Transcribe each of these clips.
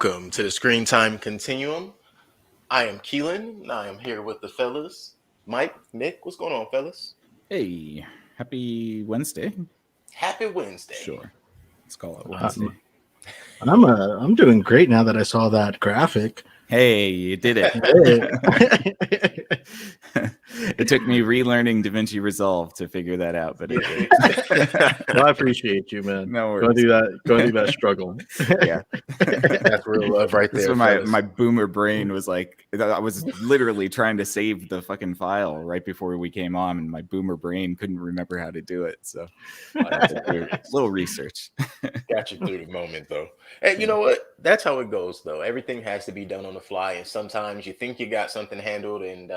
Welcome to the Screen Time Continuum. I am Keelan, and I am here with the fellas. Mike, Nick, what's going on, fellas? Hey, happy Wednesday. Happy Wednesday. Sure. Let's call it Um, Wednesday. I'm doing great now that I saw that graphic. Hey, you did it. It took me relearning DaVinci Resolve to figure that out, but it did. Well, I appreciate you, man. No Going worries. through that struggle. Yeah. That's real love right This is there, when fellas. my boomer brain was like, I was literally trying to save the fucking file right before we came on, and my boomer brain couldn't remember how to do it. So I had to do a little research. Got you through the moment, though. Hey, you know what? That's how it goes, though. Everything has to be done on the fly, and sometimes you think you got something handled, and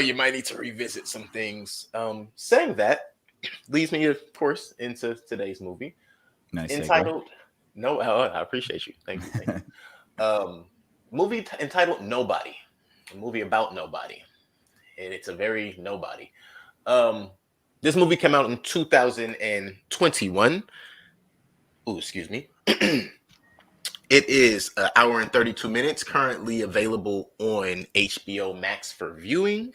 you might need to revisit some things. Saying that leads me, of course, into today's movie Nice. entitled. No, I appreciate you. Thank you. Thank you. Movie entitled Nobody. A movie about nobody, and it's a very nobody. This movie came out in 2021. Oh, excuse me. It is an hour and 32 minutes, currently available on HBO Max for viewing.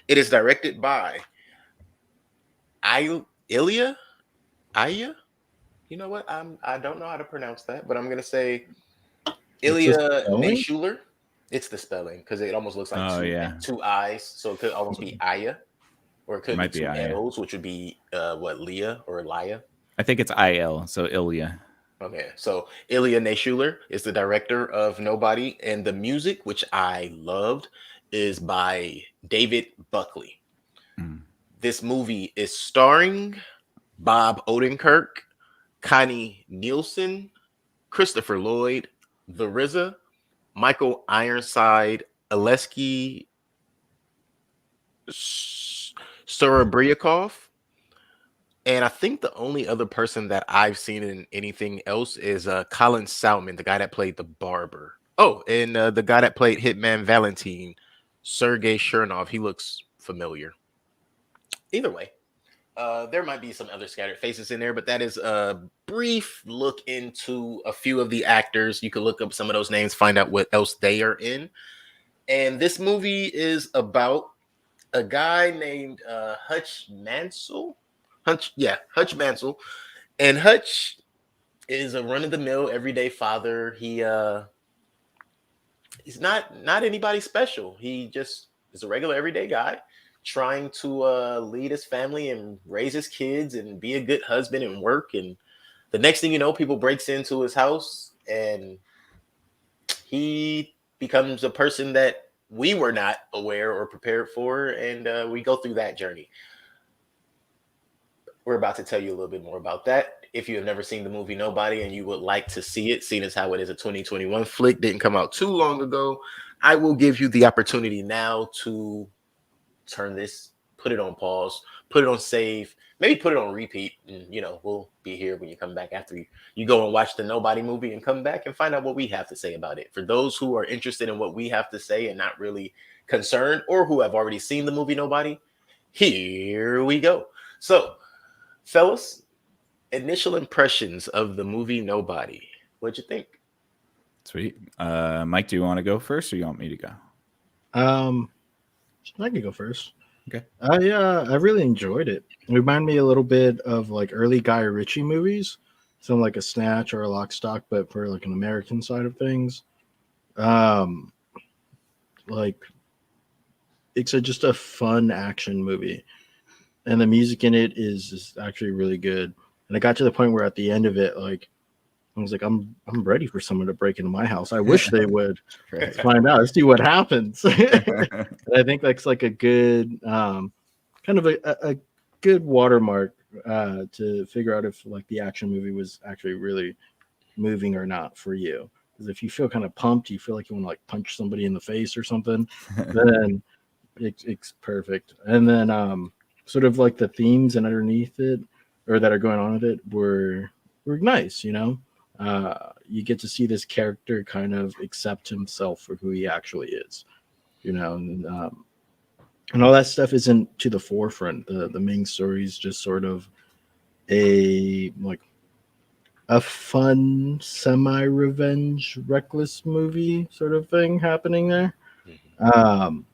It is directed by Ilya. Aya? You know what? I don't know how to pronounce that, but I'm gonna say Ilya Naishuler. It's the spelling because it almost looks like two eyes, so it could almost be Aya, or it could be two L's, which would be Leah or Elia. I think it's IL, so Ilya. Okay, so Ilya Naishuler is the director of Nobody, and the music, which I loved, is by David Buckley. This movie is starring Bob Odenkirk, Connie Nielsen, Christopher Lloyd, The RZA, Michael Ironside, Aleski Sorobriakov, and I think the only other person that I've seen in anything else is Colin Salmon, the guy that played the barber. Oh, and the guy that played Hitman Valentine, Sergei Chernov. He looks familiar. Either way, there might be some other scattered faces in there, but that is a brief look into a few of the actors. You can look up some of those names, find out what else they are in. And this movie is about a guy named Hutch Mansell. Hutch Mansell. And Hutch is a run-of-the-mill everyday father. He's not anybody special. He just is a regular everyday guy trying to lead his family and raise his kids and be a good husband and work. And the next thing you know, people breaks into his house and he becomes a person that we were not aware or prepared for. And we go through that journey. We're about to tell you a little bit more about that. If you have never seen the movie Nobody and you would like to see it, seeing as how it is a 2021 flick, didn't come out too long ago, I will give you the opportunity now to turn this, put it on pause, put it on save, maybe put it on repeat, and we'll be here when you come back after you go and watch the Nobody movie and come back and find out what we have to say about it. For those who are interested in what we have to say and not really concerned, or who have already seen the movie Nobody, here we go. So, fellas, initial impressions of the movie Nobody. What'd you think? Sweet. Mike, do you want to go first or you want me to go? I can go first. Okay. I really enjoyed it. It reminded me a little bit of like early Guy Ritchie movies, something like a Snatch or a Lock, Stock, but for like an American side of things. Like it's just a fun action movie, and the music in it is actually really good. And I got to the point where at the end of it, like I was like, I'm ready for someone to break into my house. I wish they would. Let's find out. Let's see what happens. And I think that's like a good kind of a good watermark to figure out if like the action movie was actually really moving or not for you. Because if you feel kind of pumped, you feel like you want to like punch somebody in the face or something, then it's perfect. And then sort of like the themes and underneath it or that are going on with it were nice, you get to see this character kind of accept himself for who he actually is, and all that stuff isn't to the forefront. The main story is just sort of a a fun semi-revenge reckless movie sort of thing happening there. Um,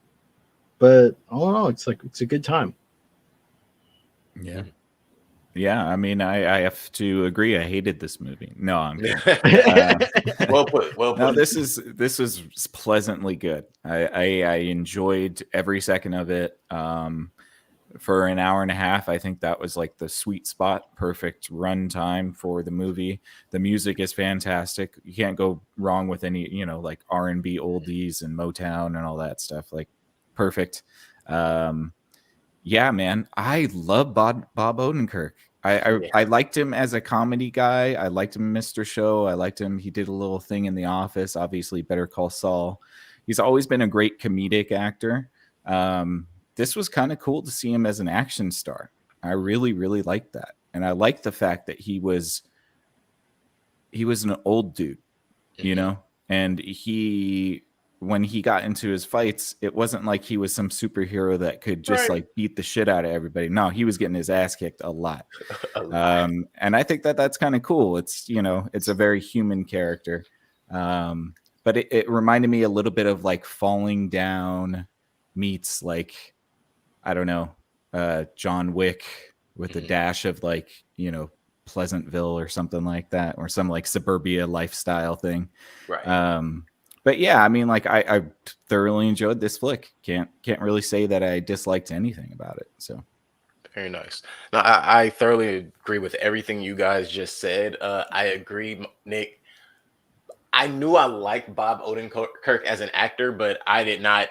but all in all, it's a good time. Yeah. Yeah, I mean, I have to agree. I hated this movie. No, I'm kidding. Well put. Well put. No, this is pleasantly good. I enjoyed every second of it. For an hour and a half, I think that was like the sweet spot, perfect run time for the movie. The music is fantastic. You can't go wrong with any, like R&B oldies and Motown and all that stuff. Like perfect. Yeah, man, I love Bob Odenkirk. I liked him as a comedy guy. I liked him in Mr. Show. I liked him. He did a little thing in The Office. Obviously, Better Call Saul. He's always been a great comedic actor. This was kind of cool to see him as an action star. I really, really liked that, and I liked the fact that he was an old dude, and when he got into his fights, it wasn't like he was some superhero that could just like beat the shit out of everybody. No, he was getting his ass kicked a lot. And I think that that's kind of cool. It's, it's a very human character. But it reminded me a little bit of like Falling Down meets like, I don't know, John Wick with a dash of like, Pleasantville or something like that, or some like suburbia lifestyle thing. Right. But yeah, I mean, like I thoroughly enjoyed this flick. Can't really say that I disliked anything about it. So very nice. No, I thoroughly agree with everything you guys just said. I agree, Nick. I knew I liked Bob Odenkirk as an actor, but I did not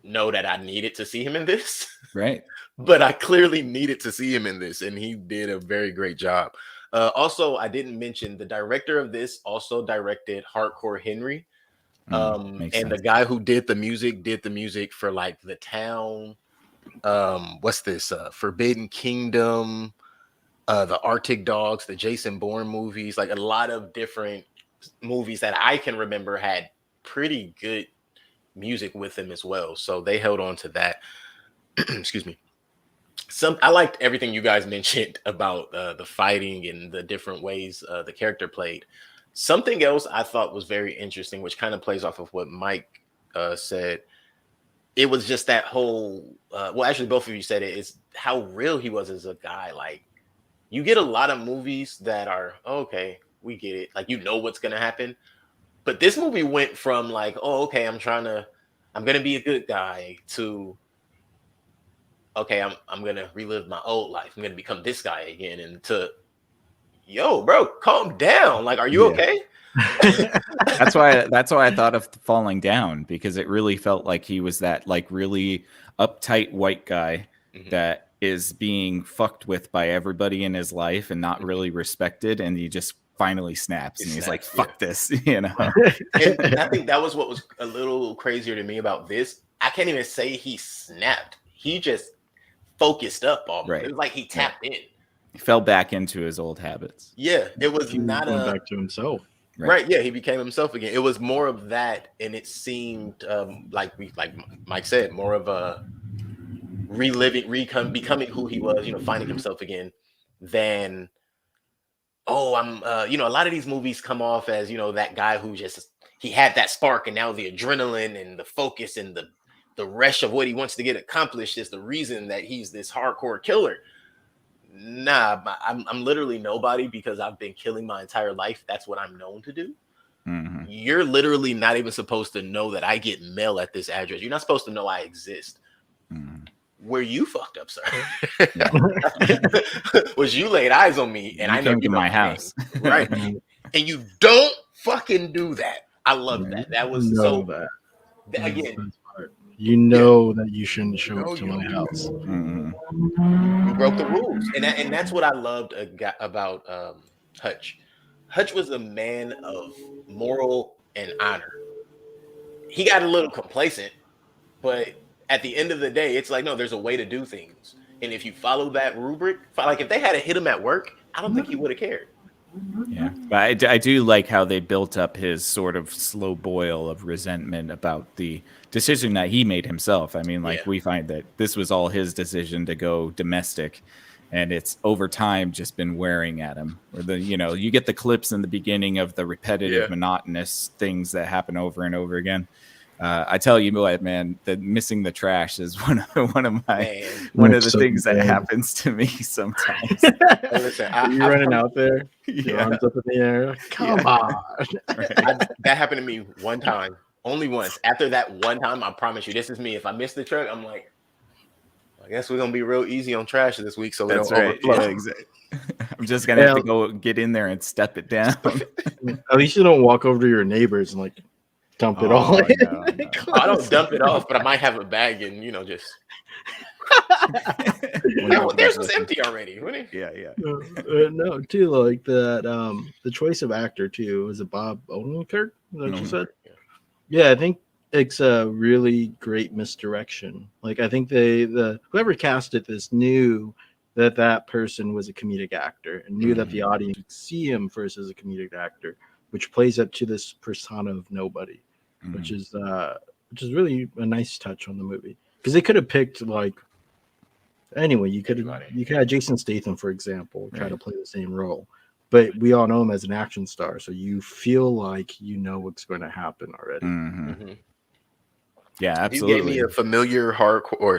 know that I needed to see him in this. Right. But I clearly needed to see him in this, and he did a very great job. Also, I didn't mention the director of this also directed Hardcore Henry. And sense. the guy who did the music for like The Town, what's this, Forbidden Kingdom, the Arctic Dogs, the Jason Bourne movies, like a lot of different movies that I can remember had pretty good music with them as well. So they held on to that. Excuse me. I liked everything you guys mentioned about the fighting and the different ways the character played. Something else I thought was very interesting, which kind of plays off of what Mike said. It was just that whole, well, actually, both of you said it, is how real he was as a guy. Like, you get a lot of movies that are, okay, we get it. Like, what's going to happen. But this movie went from like, oh, okay, I'm going to be a good guy to, okay, I'm going to relive my old life. I'm going to become this guy again. And to, yo, bro, calm down. Like, are you okay? That's why I thought of Falling Down, because it really felt like he was that like really uptight white guy that is being fucked with by everybody in his life and not really respected, and he just finally snaps and he's like, fuck this, And I think that was what was a little crazier to me about this. I can't even say he snapped. He just focused up almost. Right. It was like he tapped in. He fell back into his old habits. Yeah, it was not back to himself. Right. Yeah, he became himself again. It was more of that, and it seemed like Mike said, more of a becoming who he was. Finding himself again. Than a lot of these movies come off as that guy who just he had that spark, and now the adrenaline and the focus and the rush of what he wants to get accomplished is the reason that he's this hardcore killer. Nah, I'm literally nobody because I've been killing my entire life. That's what I'm known to do. You're literally not even supposed to know that I get mail at this address. You're not supposed to know I exist. Where you fucked up, sir, was you laid eyes on me, and I know came to my house, right? And you don't fucking do that. I love that. That was so bad. Again, that you shouldn't show up to my house. You broke the rules, and that's what I loved about Hutch. Hutch was a man of moral and honor. He got a little complacent, but at the end of the day, it's like, no, there's a way to do things, and if you follow that rubric, like if they had hit him at work, I don't think he would have cared. Yeah, but I do like how they built up his sort of slow boil of resentment about the decision that he made himself. I mean, we find that this was all his decision to go domestic, and it's over time just been wearing at him. Or you get the clips in the beginning of the repetitive, monotonous things that happen over and over again. I tell you what, man, that missing the trash is one of the things that happens to me sometimes. Listen, you're running out there, your arms up in the air. Come on. Right. That happened to me one time, only once. After that one time, I promise you, this is me. If I miss the truck, I'm like, I guess we're gonna be real easy on trash this week, so we don't overflow. Yeah, exactly. I'm just gonna have to go get in there and step it down. At least you don't walk over to your neighbors and like dump it all. No. I don't dump it off, but I might have a bag and just. Theirs was empty already. Yeah. No, too, like that. The choice of actor too. Was it Bob Odenkirk? Is that what you said? Yeah, I think it's a really great misdirection. Like, I think whoever casted this knew that person was a comedic actor and knew that the audience would see him first as a comedic actor, which plays up to this persona of nobody, which is really a nice touch on the movie, because they could have picked like anyway. You could have Jason Statham, for example, try to play the same role. But we all know him as an action star, so you feel like you know what's going to happen already. Yeah, absolutely. You gave me a familiar hardcore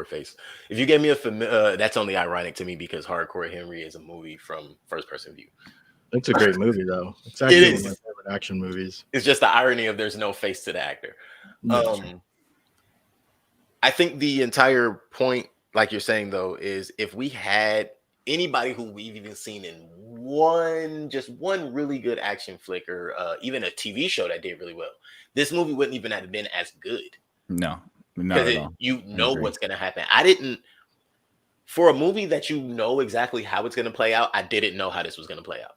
face. If you gave me that's only ironic to me because Hardcore Henry is a movie from first person view. It's a great movie, though. It's actually one of my favorite action movies. It's just the irony of there's no face to the actor. I think the entire point, like you're saying, though, is if we had anybody who we've even seen in one really good action flick or even a TV show that did really well, this movie wouldn't even have been as good. No, not at all. You know what's going to happen. For a movie that you know exactly how it's going to play out, I didn't know how this was going to play out.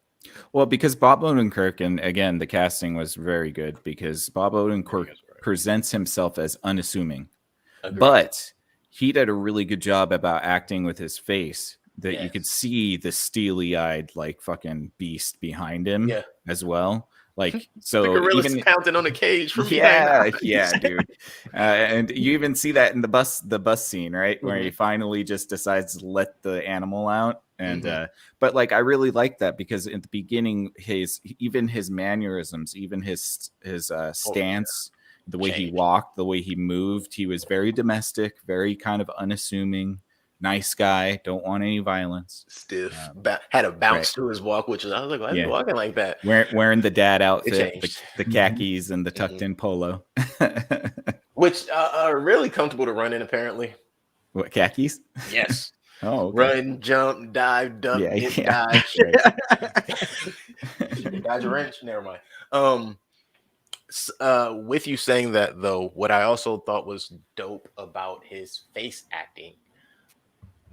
Well, because Bob Odenkirk, and again, the casting was very good because Bob Odenkirk presents himself as unassuming. Agreed. But he did a really good job about acting with his face that you could see the steely-eyed, like, fucking beast behind him as well. Like, so the gorilla's even pounding on a cage from behind. Yeah, dude. And you even see that in the bus scene, right? Where he finally just decides to let the animal out. And but like I really like that because in the beginning, his mannerisms, even his stance, the way he walked, the way he moved, he was very domestic, very kind of unassuming. Nice guy, don't want any violence. Stiff, had a bounce to his walk, which I was like, why is he walking like that? Wearing the dad outfit, the khakis and the tucked in polo, which are really comfortable to run in. Apparently, what, khakis? Yes. Oh, okay. Run, jump, dive, duck, dodge. Dodge a wrench. Never mind. With you saying that though, what I also thought was dope about his face acting.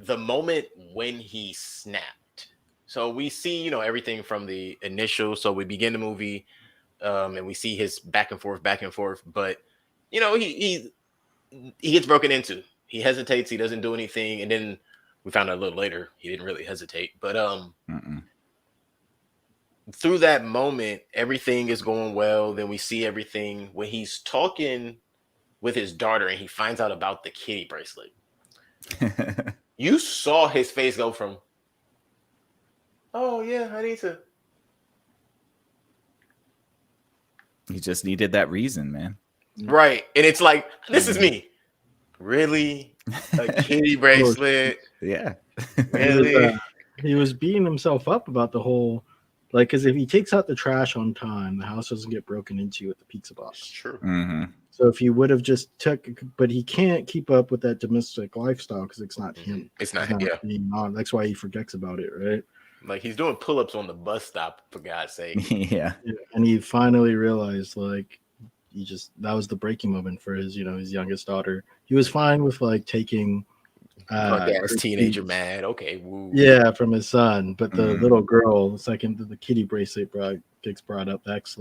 The moment when he snapped. So we see, everything from the initial. So we begin the movie and we see his back and forth. But, he gets broken into. He hesitates. He doesn't do anything. And then we found out a little later, he didn't really hesitate. But through that moment, everything is going well. Then we see everything when he's talking with his daughter and he finds out about the kitty bracelet. You saw his face go from, oh, yeah, I need to. He just needed that reason, man. Right. And it's like, this is me. Really? A kitty bracelet? Yeah. Really? He was beating himself up about the whole, like, because if he takes out the trash on time, the house doesn't get broken into at the pizza box. It's true. Mm-hmm. So if he would have just but he can't keep up with that domestic lifestyle because it's not him. It's not him. Yeah. That's why he forgets about it, right? Like he's doing pull-ups on the bus stop, for God's sake. Yeah. And he finally realized, like, that was the breaking moment for his, his youngest daughter. He was fine with like taking teenager mad. Okay. Woo. Yeah, from his son. But the little girl, the second the kitty bracelet gets brought up, that's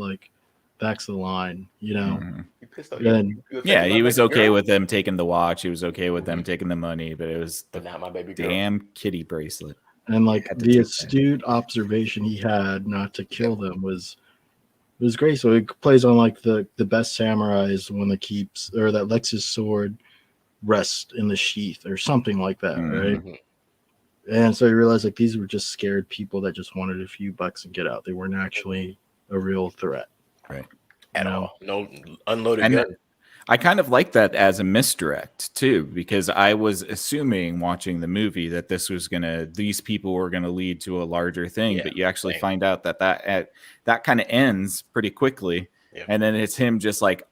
the line, Mm-hmm. Then, he was okay with them taking the watch. He was okay with them taking the money, but it was the not my baby girl. Damn kitty bracelet. And like the astute observation he had not to kill them was great. So it plays on like the best samurai is one that keeps, or that lets his sword rest in the sheath or something like that, right? And so you realize like these were just scared people that just wanted a few bucks and get out. They weren't actually a real threat. Right. You At know? all. No unloaded And gun. I kind of like that as a misdirect too, because I was assuming watching the movie that these people were gonna lead to a larger thing, Yeah, but you actually same. find out that kind of ends pretty quickly, Yeah. and then it's him just like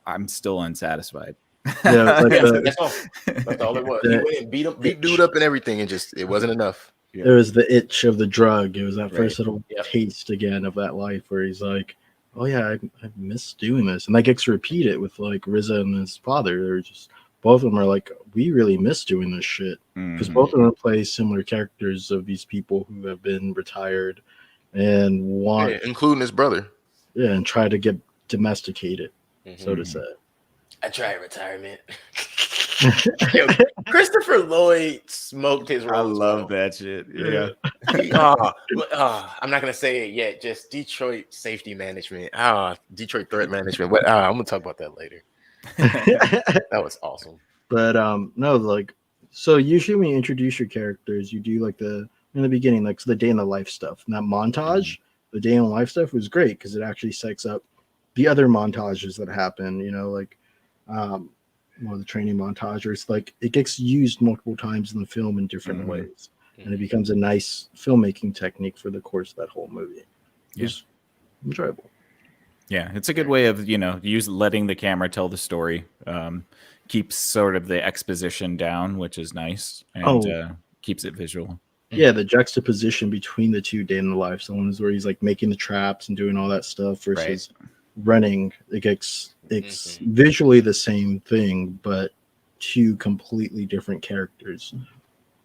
I'm still unsatisfied. Yeah, it's like Yeah, the, that's all. That's all it was. He the went and beat dude up and everything, and just it wasn't enough. it was the itch of the drug. It was that Right. first little Yeah. taste again of that life where he's like, "Oh yeah, I miss doing this," and that gets repeated with like RZA and his father. They're just both of them are like, "We really miss doing this shit," because Mhm. both of them play similar characters of these people who have been retired and want Yeah, including his brother. and try to get domesticated, so to Mhm. say. I tried retirement. Yo, Christopher Lloyd smoked his I role. love that shit. Yeah. I'm not gonna say it yet. Just Detroit safety management. Detroit threat management. I'm gonna talk about that later. That was awesome. But no, like so usually when you introduce your characters, you do like in the beginning, like the day in the life stuff. And that montage, the day in the life stuff was great because it actually sets up the other montages that happen, you know, like the training montage, or it's like it gets used multiple times in the film in different Mhm. ways. And it becomes a nice filmmaking technique for the course of that whole movie. It was enjoyable. Yeah, it's a good way of letting the camera tell the story. Keeps sort of the exposition down, which is nice, and keeps it visual. Yeah, the juxtaposition between the two day in the life. So one's where he's like making the traps and doing all that stuff versus running. It's visually the same thing, but two completely different characters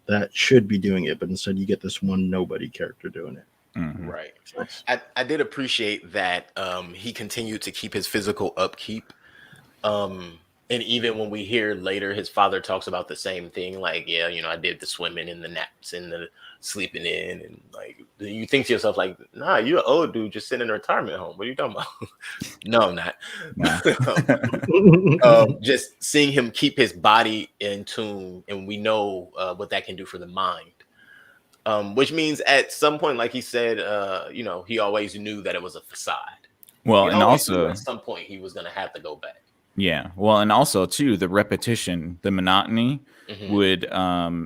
that should be doing it, but instead you get this one nobody character doing it. Mhm. Right. I did appreciate that he continued to keep his physical upkeep. And even when we hear later his father talks about the same thing, like, yeah, I did the swimming and the naps and the sleeping in, and like you think to yourself, like, nah, you're an old dude just sitting in a retirement home. What are you talking about? No, I'm not. Just seeing him keep his body in tune, and we know what that can do for the mind. Which means at some point, like he said, he always knew that it was a facade. Well, He and always knew also, at some point he was going to have to go back. yeah, well, and also too, the repetition, the monotony would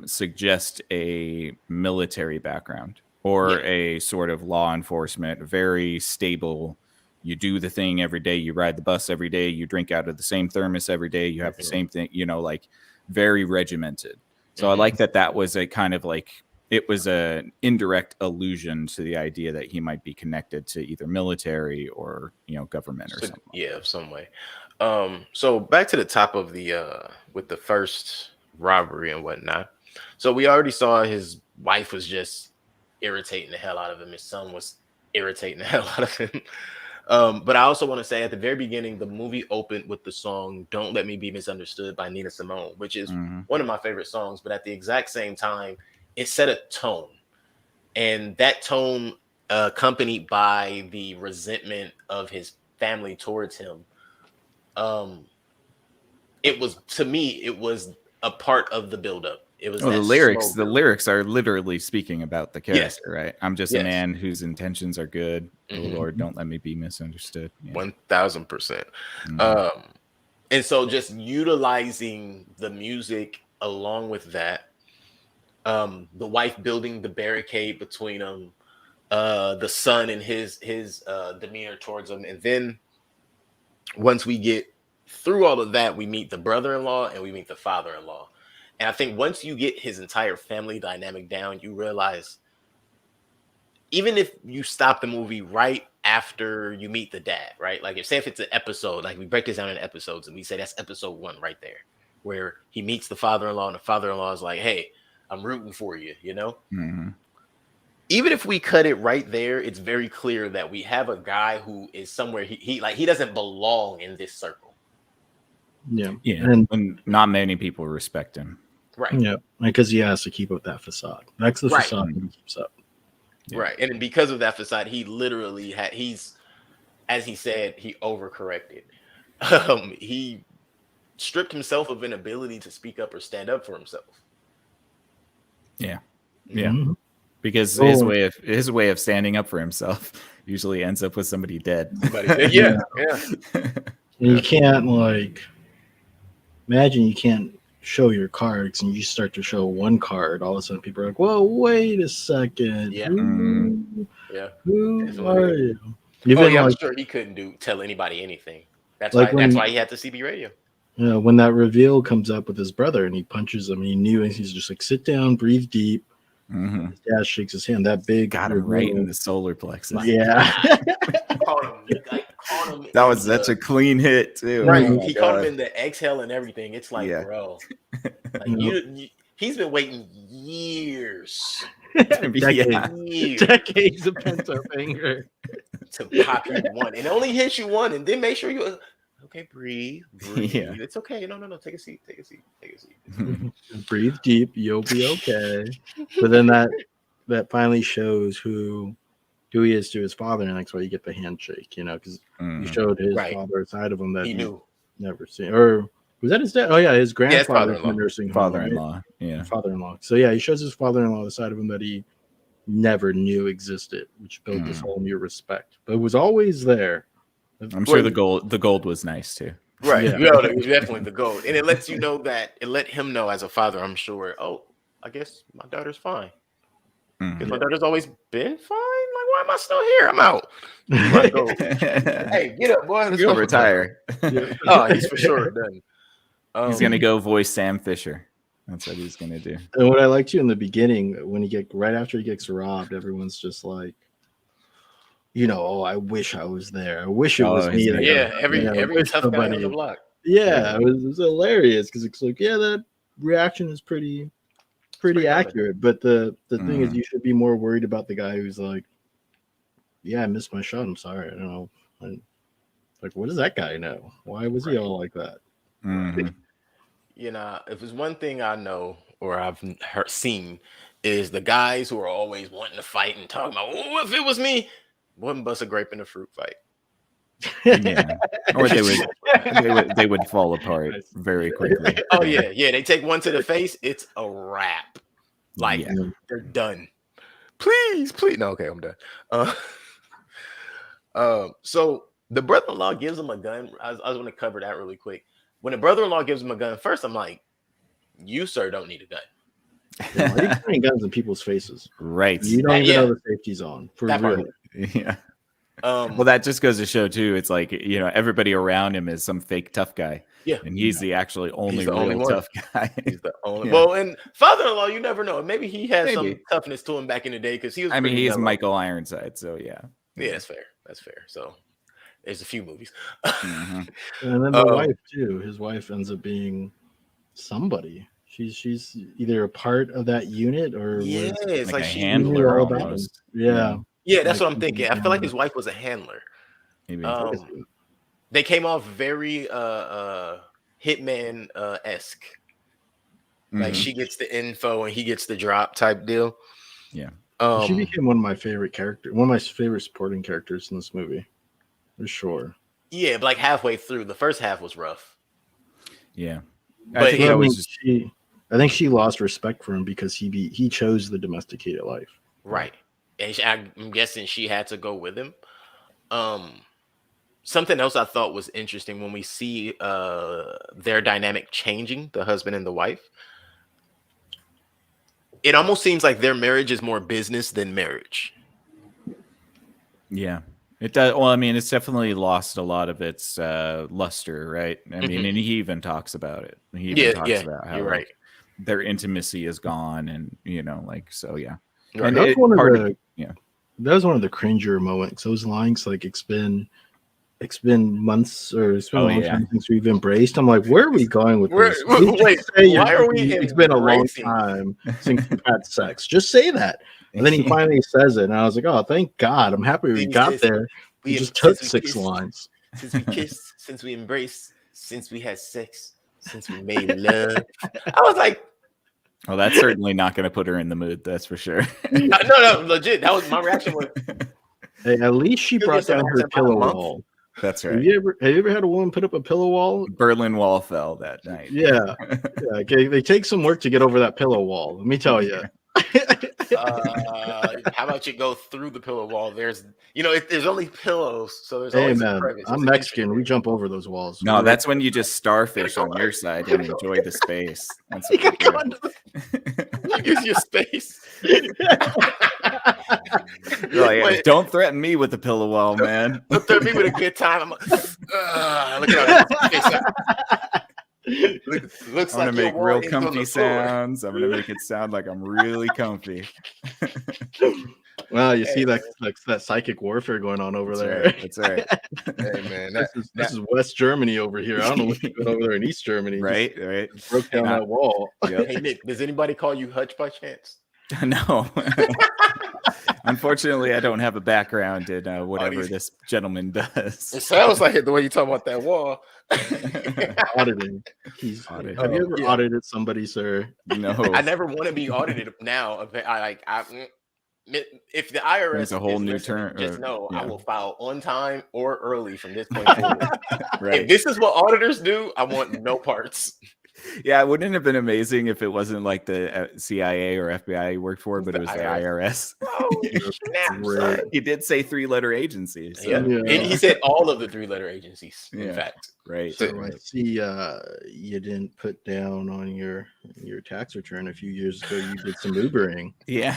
suggest a military background or a sort of law enforcement, very stable. You do the thing every day. You ride the bus every day. You drink out of the same thermos every day. You have the same thing, like very regimented. So I like that was a kind of like, it was an indirect allusion to the idea that he might be connected to either military or, government or something. Yeah, some way. So back to the top of the with the first robbery and whatnot. So we already saw his wife was just irritating the hell out of him. His son was irritating the hell out of him. But I also want to say at the very beginning, the movie opened with the song "Don't Let Me Be Misunderstood" by Nina Simone, which is one of my favorite songs. But at the exact same time, it set a tone, and that tone, accompanied by the resentment of his family towards him, it was, to me, it was a part of the buildup. It was the that lyrics. slow The lyrics are literally speaking about the character, Yes. right? I'm just a man whose intentions are good. Oh Lord, don't let me be misunderstood. 1000%. And so just utilizing the music along with that, the wife building the barricade between them, the son and his demeanor towards him, and then once we get through all of that, we meet the brother-in-law and we meet the father-in-law. And I think once you get his entire family dynamic down, you realize, even if you stop the movie right after you meet the dad, right? Like if it's an episode, like we break this down in episodes and we say that's episode 1 right there, where he meets the father-in-law and the father-in-law is like, hey, I'm rooting for you, Even if we cut it right there, it's very clear that we have a guy who is somewhere he doesn't belong in this circle. Yeah. And not many people respect him. Right. Yeah. Because he has to keep up that facade. That's the facade that he keeps up. Yeah. Right. And because of that facade, he literally as he said, he overcorrected. He stripped himself of an ability to speak up or stand up for himself. Yeah. Yeah. Mhm. Because Oh. his way of standing up for himself usually ends up with somebody dead. Somebody said, yeah, yeah. And you can't imagine you can't show your cards and you start to show one card. All of a sudden, people are like, "Whoa, wait a second, Yeah. Yeah. who Definitely. are you?" Oh Even yeah, I'm sure he couldn't tell anybody anything. like That's when why he had the CB radio. when that reveal comes up with his brother and he punches him, he knew, and he's just like, "Sit down, breathe deep." Mm-hmm. His dad shakes his hand. That big Got him right in the solar plexus. Yeah. Caught him. Caught him. That was such a clean hit too. Right. Oh He caught him in the exhale and everything. It's like, bro, like he's been waiting years. Decades of pent up anger to pop you one, and only hits you one, and then make sure you okay. Breathe. Yeah. It's okay. No. Take a seat. Take a seat. Breathe deep. You'll be okay. But then that finally shows who he is to his father, and that's why you get the handshake. Because he showed his father a side of him that he knew never seen. Or was that his dad? Oh yeah, his grandfather in the nursing home. Father-in-law. Right? Yeah. Father-in-law. So yeah, he shows his father-in-law the side of him that he never knew existed, which built this whole new respect. But it was always there. I'm sure the gold was nice too. Right. Yeah. Definitely the gold. And it lets you know it let him know as a father, I'm sure, oh, I guess my daughter's fine. Because my daughter's always been fine. Like, why am I still here? I'm out. Hey, get up, boy. Let's go retire. Oh, he's for sure done. He's gonna go voice Sam Fisher. That's what he's gonna do. And what I liked you in the beginning, when right after he gets robbed, everyone's just like, oh, I wish I was there. I wish it was me. Yeah, every tough guy on the block. Yeah, it was hilarious because it's like, that reaction is pretty accurate. But the thing is, you should be more worried about the guy who's like, yeah, I missed my shot. I'm sorry. I don't know. Like, what does that guy know? Why was he all like that? Mm-hmm. If there's one thing I know or I've seen is the guys who are always wanting to fight and talking about, oh, if it was me, wouldn't bust a grape in a fruit fight. Yeah, or they would fall apart very quickly. Oh yeah, they take one to the face, it's a wrap. Like they're done. Please. No, okay, I'm done. So the brother-in-law gives him a gun. I was going to cover that really quick. When the brother-in-law gives him a gun, first I'm like, you, sir, don't need a gun. Why are you pointing guns in people's faces? Right. You don't even know the safety's on. For real. Yeah. Well, that just goes to show too. It's like, everybody around him is some fake tough guy. Yeah. And he's the actually only real tough guy. He's the only. Well, and father-in-law, you never know. Maybe he had some toughness to him back in the day because he was. He's Michael Ironside, so yeah. Yeah, that's fair. That's fair. So there's a few movies. And then the wife too. His wife ends up being somebody. She's either a part of that unit or it's like a handler almost. Yeah. Yeah, that's what I'm thinking. I feel like his wife was a handler. Maybe. They came off very Hitman esque. Like she gets the info and he gets the drop type deal. Yeah. She became one of my favorite characters, one of my favorite supporting characters in this movie, for sure. Yeah, but like halfway through, the first half was rough. Yeah, but I think she lost respect for him because he chose the domesticated life. Right, and I'm guessing she had to go with him. Something else I thought was interesting when we see their dynamic changing, the husband and the wife. It almost seems like their marriage is more business than marriage. Yeah, it does. Well, it's definitely lost a lot of its luster, right? And he even talks about it. He even talks about how right. Their intimacy is gone, and so yeah. Right. And that was one of the cringer moments. Those lines, like it's been months or it's been a long time since we've embraced. I'm like, where are we going with this? Wait, why are we? It's been a long time since we've had sex. Just say that. And then he finally says it, and I was like, oh, thank God. I'm happy we got there. We just took 6 lines. Since we kissed, since we embraced, since we had sex, since we made love. I was like, well, that's certainly not going to put her in the mood. That's for sure. No, legit. That was my reaction. Hey, at least she brought down her pillow wall. That's right. Have you ever had a woman put up a pillow wall? Berlin Wall fell that night. Yeah. Okay. They take some work to get over that pillow wall. Let me tell you. How about you go through the pillow wall? There's there's only pillows, so there's Hey always a man, crevice. I'm There's an Mexican. We entrance. jump over those walls. No, We're that's when you just starfish on your side and enjoy the space. That's what you do. Use your space. Like, don't threaten me with the pillow wall, man. Don't threaten me with a good time. I'm look at all that. Looks I'm gonna like make your real wall ends on comfy the floor. sounds. I'm gonna make it sound like I'm really comfy. Well, you see that psychic warfare going on over there. That's right. Hey man, this is West Germany over here. I don't know what's going over there in East Germany. Right. Just broke down that wall. Yep. Hey Nick, does anybody call you Hutch by chance? No. Unfortunately, I don't have a background in whatever this gentleman does. It sounds like it the way you talk about that wall. Auditing. Have you ever audited somebody, sir? No. I never want to be audited now. If the IRS It's a whole new term. Just know I will file on time or early from this point forward. Right. If this is what auditors do, I want no parts. Yeah, it wouldn't have been amazing if it wasn't like the CIA or FBI he worked for, but it was the IRS. Oh, snap. He did say 3-letter agencies. So. Yeah. And he said all of the 3-letter agencies, in fact. Right. So I see you didn't put down on your tax return a few years ago. You did some Ubering. Yeah.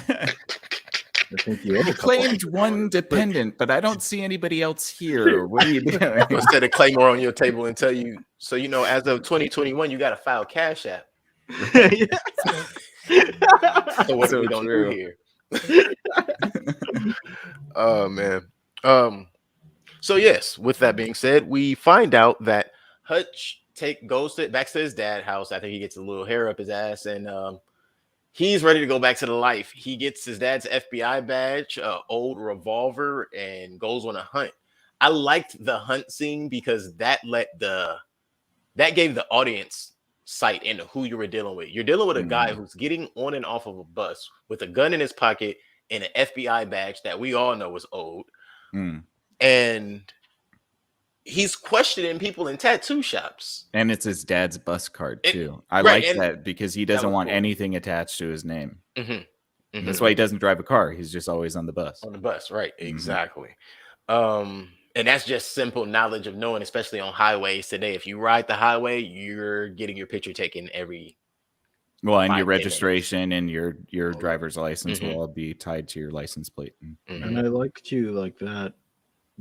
I think you claimed one dependent, but I don't see anybody else here. What are you doing? Instead of claim more on your table and tell you, so as of 2021, you got to file Cash App. So what we don't do here? Oh man. So yes, with that being said, we find out that Hutch goes back to his dad's house after he gets a little hair up his ass, and he's ready to go back to the life. He gets his dad's FBI badge, old revolver, and goes on a hunt. I liked the hunt scene because that gave the audience sight into who you were dealing with. You're dealing with a guy who's getting on and off of a bus with a gun in his pocket and an FBI badge that we all know is old. And he's questioning people in tattoo shops. And it's his dad's bus card too. I like that because he doesn't want anything attached to his name. That's why he doesn't drive a car. He's just always on the bus. On the bus, right? Exactly. And that's just simple knowledge of knowing, especially on highways today. If you ride the highway, you're getting your picture taken every. Well, and your registration and your driver's license will all be tied to your license plate. And I like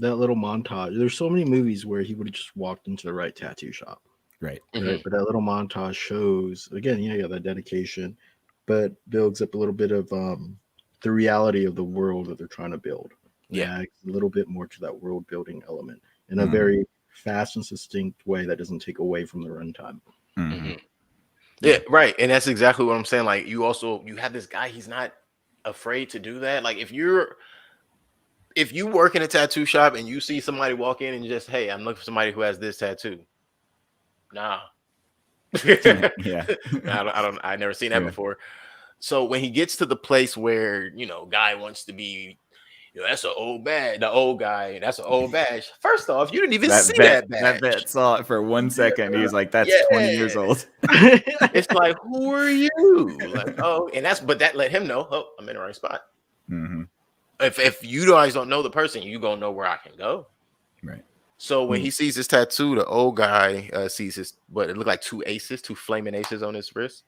that little montage. There's so many movies where he would have just walked into the right tattoo shop. Right. But that little montage shows, again, you got that dedication, but builds up a little bit of the reality of the world that they're trying to build. Yeah, a little bit more to that world building element in a very fast and succinct way that doesn't take away from the runtime. Yeah, right. And that's exactly what I'm saying. Like you have this guy, he's not afraid to do that. Like if you work in a tattoo shop and you see somebody walk in and just, hey, I'm looking for somebody who has this tattoo. Nah. I've never seen that before. So when he gets to the place where, guy wants to be, that's an old badge, the old guy, that's an old badge. First off, you didn't even see that badge. That vet saw it for 1 second. He's like, that's 20 years old. It's like, who are you? Like, but that let him know, I'm in the right spot. If you guys don't know the person, you gonna know where I can go. Right. So when he sees his tattoo, the old guy sees it looked like two flaming aces on his wrist.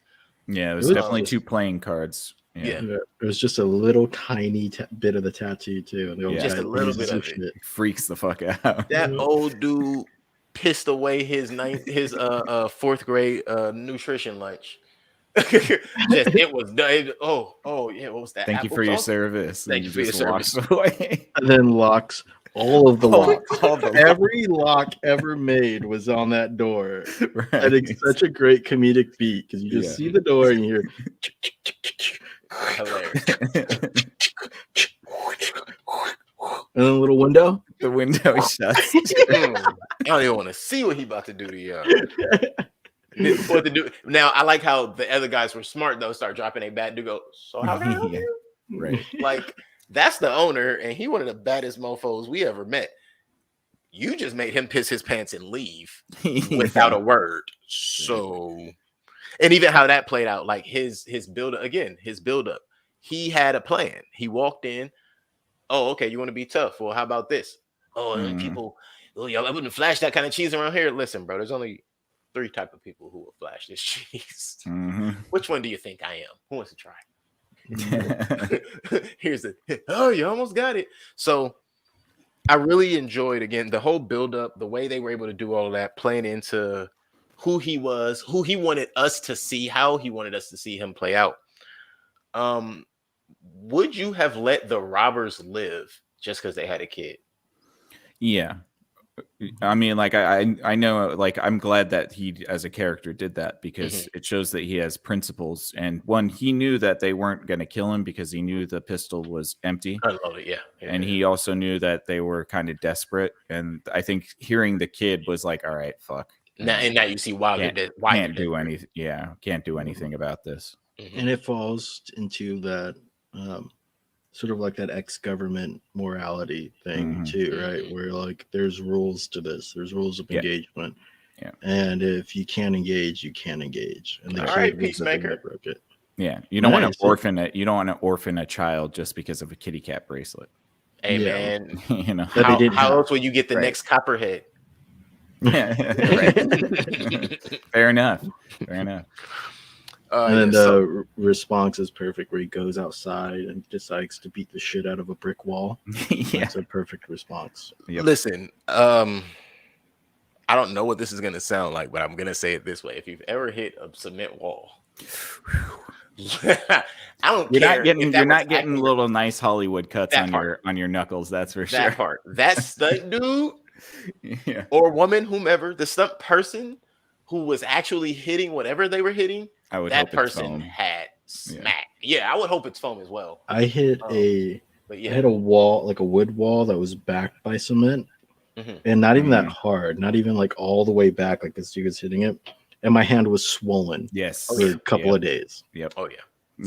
Yeah, it was definitely 2 playing cards. Yeah. It was just a little tiny bit of the tattoo too. Just a little bit of it. Freaks the fuck out. That old dude pissed away his 4th grade nutrition lunch. It was done. What was that? Thank you for your service. Thank you for your service. And then locks. All of the locks. Every lock ever made was on that door. Right. And it's such a great comedic beat because you just see the door and you hear hilarious. And then a little window. The window shuts. I don't even want to see what he about to do to y'all. Now I like how the other guys were smart though. Start dropping a bat to go. So how can I help you? Right. Like that's the owner, and he one of the baddest mofos we ever met. You just made him piss his pants and leave without a word. So, and even how that played out, like his build up. he had a plan. He walked in. Oh, okay, you want to be tough? Well, how about this? Oh, people, oh, y'all, I wouldn't flash that kind of cheese around here. Listen, bro, there's only 3 type of people who will flash this cheese. Which one do you think I am? Who wants to try? Here's the, oh, you almost got it. So I really enjoyed, again, the whole build up, the way they were able to do all of that, playing into who he was, who he wanted us to see, how he wanted us to see him play out. Would you have let the robbers live just because they had a kid? Yeah. I mean, like, I know, like, I'm glad that he, as a character, did that, because it shows that he has principles. And one, he knew that they weren't going to kill him because he knew the pistol was empty. Unloaded, yeah. And he also knew that they were kind of desperate. And I think hearing the kid was like, all right, fuck. Now you see why can't do anything. Yeah, can't do anything about this. And it falls into that sort of like that ex-government morality thing too, right? Where like there's rules to this, there's rules of engagement. Yeah. And if you can't engage, you can't engage. And the kid was the thing that broke it. Yeah. You don't want to orphan it. You don't want to orphan a child just because of a kitty cat bracelet. Hey man, you know, how else will you get the next copperhead? Yeah. Fair enough. And then the response is perfect, where he goes outside and decides to beat the shit out of a brick wall. That's a perfect response. Yep. Listen, I don't know what this is going to sound like, but I'm going to say it this way. If you've ever hit a cement wall, I don't care. You're not getting little nice Hollywood cuts on your knuckles. That's for sure. That part. That stunt dude or woman, whomever, the stunt person who was actually hitting whatever they were hitting, that person had smacked. Yeah, I would hope it's foam as well. I hit I hit a wall, like a wood wall that was backed by cement, and not even that hard, not even like all the way back, like this dude was hitting it, and my hand was swollen. Yes, for a couple of days. Yep. Oh yeah.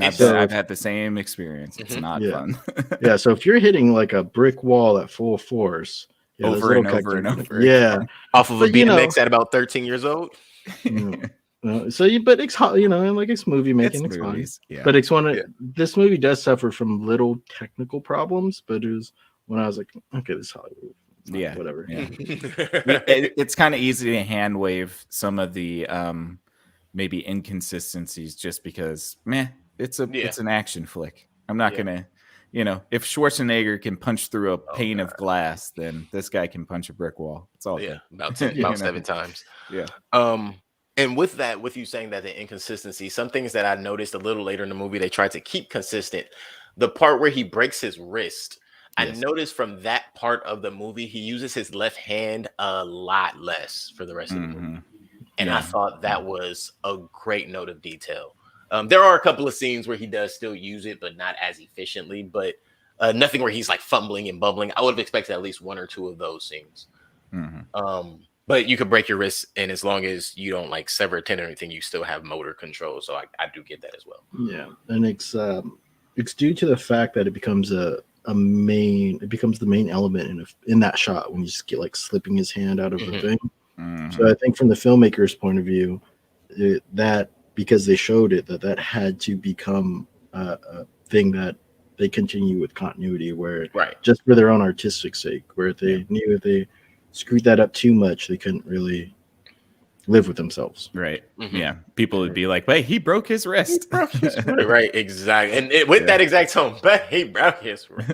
I've had the same experience. It's not fun. Yeah. So if you're hitting like a brick wall at full force, over and over and over, off of a BMX at about 13 years old. So but it's like it's movie making, it's fine. But it's this movie does suffer from little technical problems, but it was when I was like, okay, this is Hollywood. Whatever. Yeah. It's kind of easy to hand wave some of the maybe inconsistencies just because it's an action flick. I'm not gonna, if Schwarzenegger can punch through a pane of glass, then this guy can punch a brick wall. It's all good. About 7 times. Yeah. And with you saying that the inconsistency, some things that I noticed a little later in the movie, they tried to keep consistent. The part where he breaks his wrist, I noticed from that part of the movie, he uses his left hand a lot less for the rest of the movie. And I thought that was a great note of detail. There are a couple of scenes where he does still use it, but not as efficiently, but nothing where he's like fumbling and bumbling. I would have expected at least 1 or 2 of those scenes. But you could break your wrist, and as long as you don't like sever a tendon or anything, you still have motor control. So I do get that as well. Yeah, and it's due to the fact that it becomes the main element in that shot when you just get like slipping his hand out of the thing. So I think from the filmmaker's point of view, that because they showed it, that had to become a thing that they continue with continuity, where just for their own artistic sake, where they knew if they screwed that up too much, they couldn't really live with themselves. Right. Yeah. People would be like, wait, he broke his wrist. Right. Exactly. And with that exact tone, but he broke his wrist.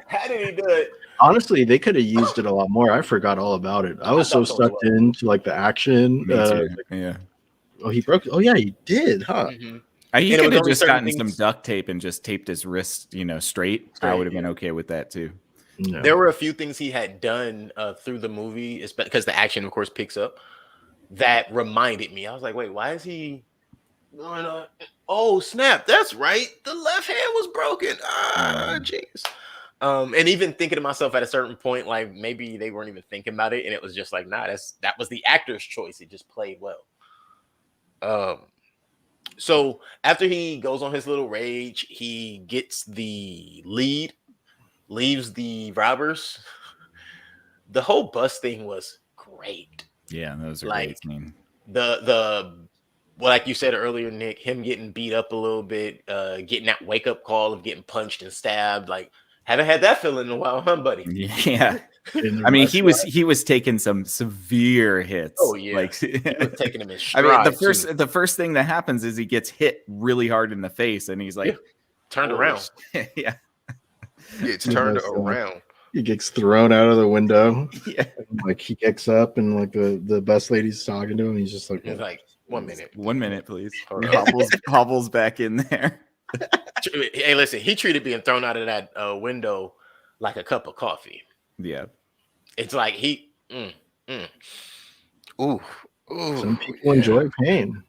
How did he do it? Honestly, they could have used it a lot more. I forgot all about it. I was so sucked into like the action. Oh, he broke. Oh yeah, he did, huh? He could have just gotten some duct tape and just taped his wrist, straight. I would have been okay with that too. No. There were a few things he had done through the movie, because the action, of course, picks up, that reminded me. I was like, wait, why is he going on? Oh, snap. That's right. The left hand was broken. Jeez. And even thinking to myself at a certain point, like maybe they weren't even thinking about it. And it was just like, nah, that was the actor's choice. It just played well. So after he goes on his little rage, he gets the lead, leaves the robbers. The whole bus thing was great. Yeah, those are great. The Well, like you said earlier, Nick, him getting beat up a little bit, getting that wake up call of getting punched and stabbed. Like, haven't had that feeling in a while, huh, buddy? Yeah. In the I mean, restaurant. he was taking some severe hits. Oh yeah, Like, he was taking him in I mean, stride. the first thing that happens is he gets hit really hard in the face, and he's like, turned "Oh, around. shit." Yeah, It's Yeah, turned so around. he gets thrown out of the window. yeah. Like he gets up and like the bus lady's talking to him. He's just like, He's like, 1 minute. 1 minute, please. Hold He on. hobbles back in there. Hey, listen, he treated being thrown out of that window like a cup of coffee. Yeah. It's like Ooh. some people enjoy pain.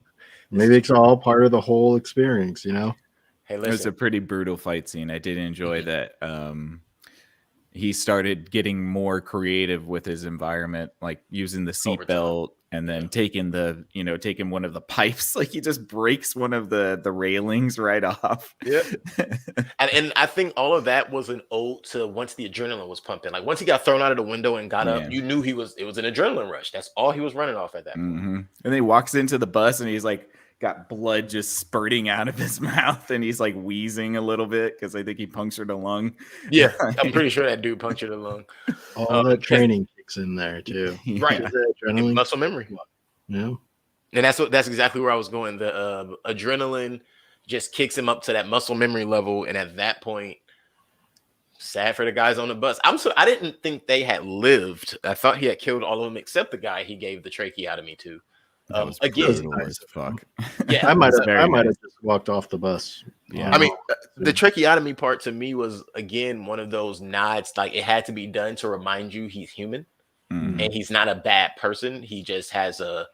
Maybe it's all part of the whole experience, you know? Hey, It was a listen. pretty brutal fight scene. I did enjoy that. He started getting more creative with his environment, like using the Over seatbelt and then taking one of the pipes. Like he just breaks one of the railings right off. Yeah. and I think all of that was an ode to once the adrenaline was pumping. Like once he got thrown out of the window and got Yeah. up, you knew it was an adrenaline rush. That's all he was running off at that point. Mm-hmm. And then he walks into the bus and he's like got blood just spurting out of his mouth and he's like wheezing a little bit because I think he punctured a lung. Yeah, I'm pretty sure that dude punctured a lung. All that training kicks in there too. Right. Yeah. The adrenaline. Muscle memory. Yeah. And that's exactly where I was going. The adrenaline just kicks him up to that muscle memory level, and at that point, sad for the guys on the bus. I didn't think they had lived. I thought he had killed all of them except the guy he gave the tracheotomy to. That was Again, brutal as fuck. yeah, I might very have nice. just walked off the bus. Yeah. I mean, the tracheotomy part to me was again one of those nods, like it had to be done to remind you he's human Mhm. and he's not a bad person. He just has a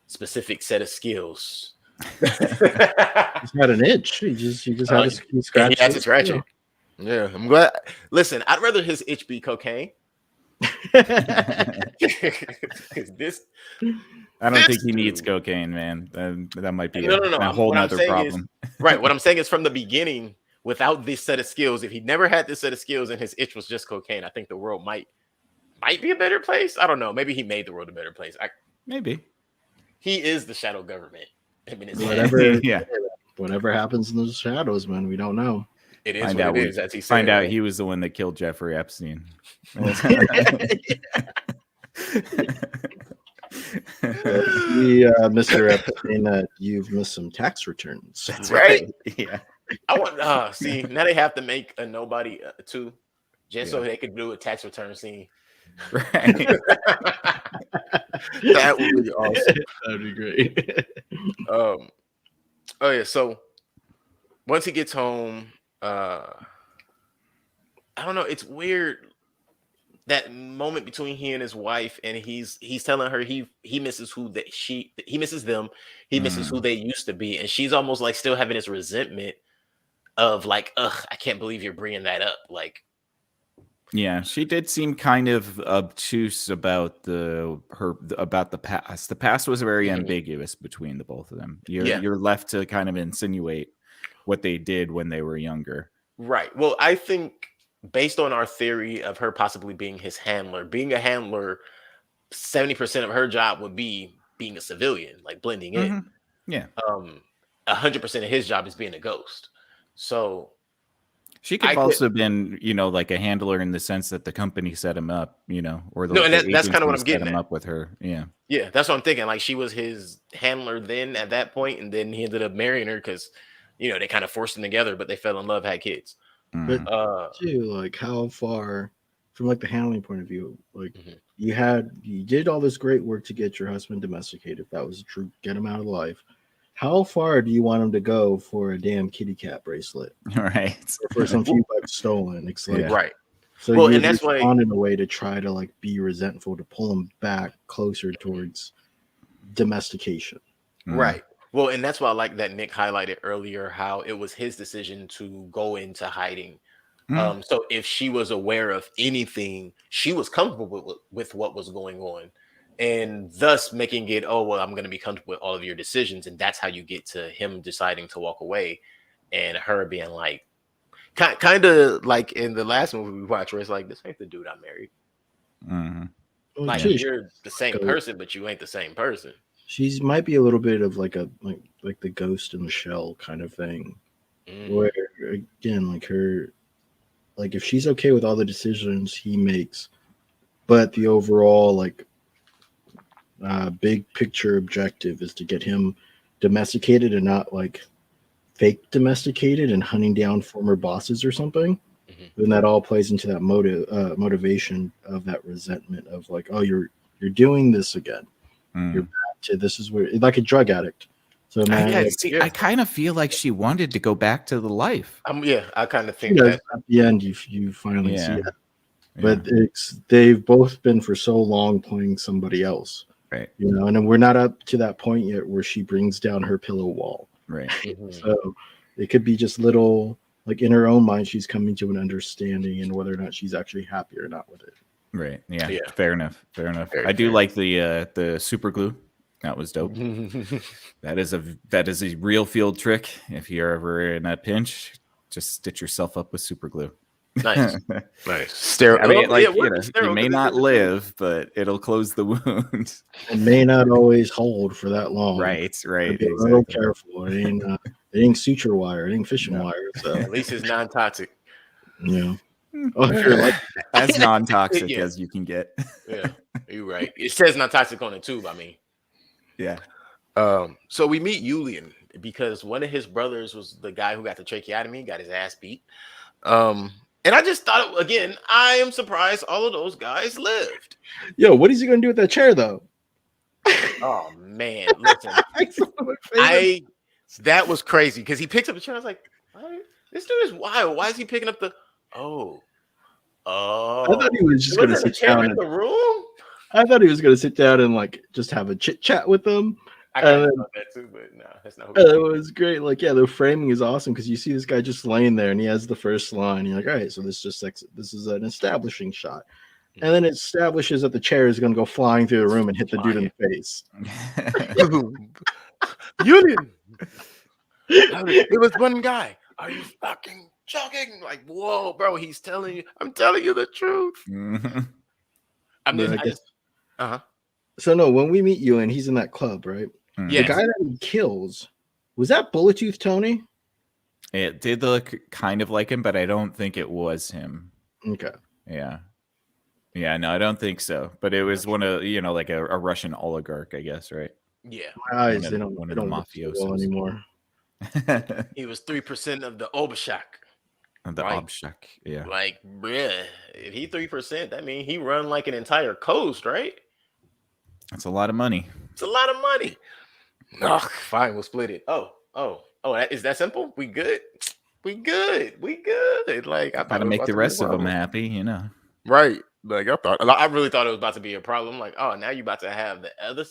specific set of skills. He's had an itch. He just had a scratch. He has to scratch it. Yeah, I'm glad. Listen, I'd rather his itch be cocaine. This I don't This think he needs dude. cocaine, man. That might be No. a whole What I'm nother saying problem. right. What I'm saying is from the beginning, without this set of skills, if he never had this set of skills and his itch was just cocaine, I think the world might be a better place. I don't know. Maybe he made the world a better place. Maybe. He is the shadow government. I mean, Yeah. Whatever happens in the shadows, man, we don't know. it is Find what out it is. As he said, Find out he was the one that killed Jeffrey Epstein. Mr. Epstein, you've missed some tax returns. That's right. Yeah. I want see now they have to make a nobody too, just so Yeah. they could do a tax return scene. Right. That would be awesome. That'd be great. Oh yeah. So once he gets home, I don't know. It's weird that moment between he and his wife, and he's telling her he misses he misses them, he misses who they used to be, and she's almost like still having this resentment of like, ugh, I can't believe you're bringing that up. Like, Yeah, she did seem kind of obtuse about the past. The past was very ambiguous between the both of them. You're left to kind of insinuate what they did when they were younger. right. Well, I think based on our theory of her possibly being his handler, being a handler, 70% of her job would be being a civilian, like blending in. Yeah. 100% of his job is being a ghost. So She could have also been, like a handler in the sense that the company set him up, or No, and that's kind of what I'm set getting him at. up with her. Yeah. Yeah, that's what I'm thinking. Like she was his handler then at that point, and then he ended up marrying her because, they kind of forced them together, but they fell in love, had kids. Mhm. But too, like how far from like the handling point of view, like Mhm. you did all this great work to get your husband domesticated. If that was true, get him out of life. How far do you want him to go for a damn kitty cat bracelet Right. or for some few bucks stolen? It's like, Yeah. Right. so Well, you and that's why- respond in a way to try to like be resentful to pull him back closer towards domestication. Mhm. Right. Well, and that's why I like that Nick highlighted earlier how it was his decision to go into hiding. Mhm. So if she was aware of anything, she was comfortable with what was going on, and thus making it, oh well, I'm going to be comfortable with all of your decisions, and that's how you get to him deciding to walk away, and her being like, kind of like in the last movie we watched, where it's like, this ain't the dude I married. Mhm. Well, Like geez, you're the same person, but you ain't the same person. She's might be a little bit of like like the ghost in the shell kind of thing. Where again, like her, like if she's okay with all the decisions he makes, but the overall like big picture objective is to get him domesticated and not like fake domesticated and hunting down former bosses or something, then that all plays into that motivation of that resentment of like, oh, you're doing this again. You're back to this is where like a drug addict. So man, I kind of feel like she wanted to go back to the life. I kind of think does, that at the end you finally see it. But Yeah. they've both been for so long playing somebody else. Right. You know, and then we're not up to that point yet where she brings down her pillow wall. Right. So it could be just little like in her own mind she's coming to an understanding and whether or not she's actually happy or not with it. Right. Yeah. Yeah. Fair enough. Fair enough. Very I do fair. like the super glue. That was dope. That is a real field trick. If you're ever in a pinch, just stitch yourself up with super glue. Nice. Nice. Sterile. I mean, like, yeah, you know, you may not live, but it'll close the wound. It may not always hold for that long. Right. Right. Be a little careful. It ain't suture wire. It ain't fishing wire. So At least it's non-toxic. yeah. Oh, if you're like as non-toxic Yeah. as you can get. Yeah, you're right. It says non-toxic on the tube. I mean, Yeah. So we meet Julian because one of his brothers was the guy who got the tracheotomy, got his ass beat. And I just thought, again, I am surprised all of those guys lived. Yo, what is he gonna do with that chair though? Oh man, listen, that was crazy because he picks up the chair. I was like, this dude is wild. Why is he picking up the? Oh, I thought he was just gonna sit down in the room. I thought he was gonna sit down and like just have a chit chat with them. I kind of thought that too, but no, that's not. It was great. Like, yeah, the framing is awesome because you see this guy just laying there and he has the first line. You're like, all right, so this is an establishing shot. And then it establishes that the chair is going to go flying through the room and hit the dude in the face. Julian, it was one guy. Are you fucking joking? Like, whoa, bro, he's telling you. I'm telling you the truth. I mean, So no, when we meet you and he's in that club, right? Yes. The guy that he kills, was that Bullet Tooth Tony? It did look kind of like him, but I don't think it was him. Okay. Yeah. Yeah, no, I don't think so. But it was one of, you know, like a Russian oligarch, I guess, right? Yeah. My eyes, they don't mafiosos well anymore. He was 3% of the Obashak. The Obshak, yeah. Like, bruh, if he 3%, that means he run like an entire coast, right? That's a lot of money. It's a lot of money. Oh, fine, we'll split it. Oh, is that simple? We good? We good. Like, I gotta make the rest of them happy, you know. Right. Like, I really thought it was about to be a problem. Like, oh, now you about to have the other.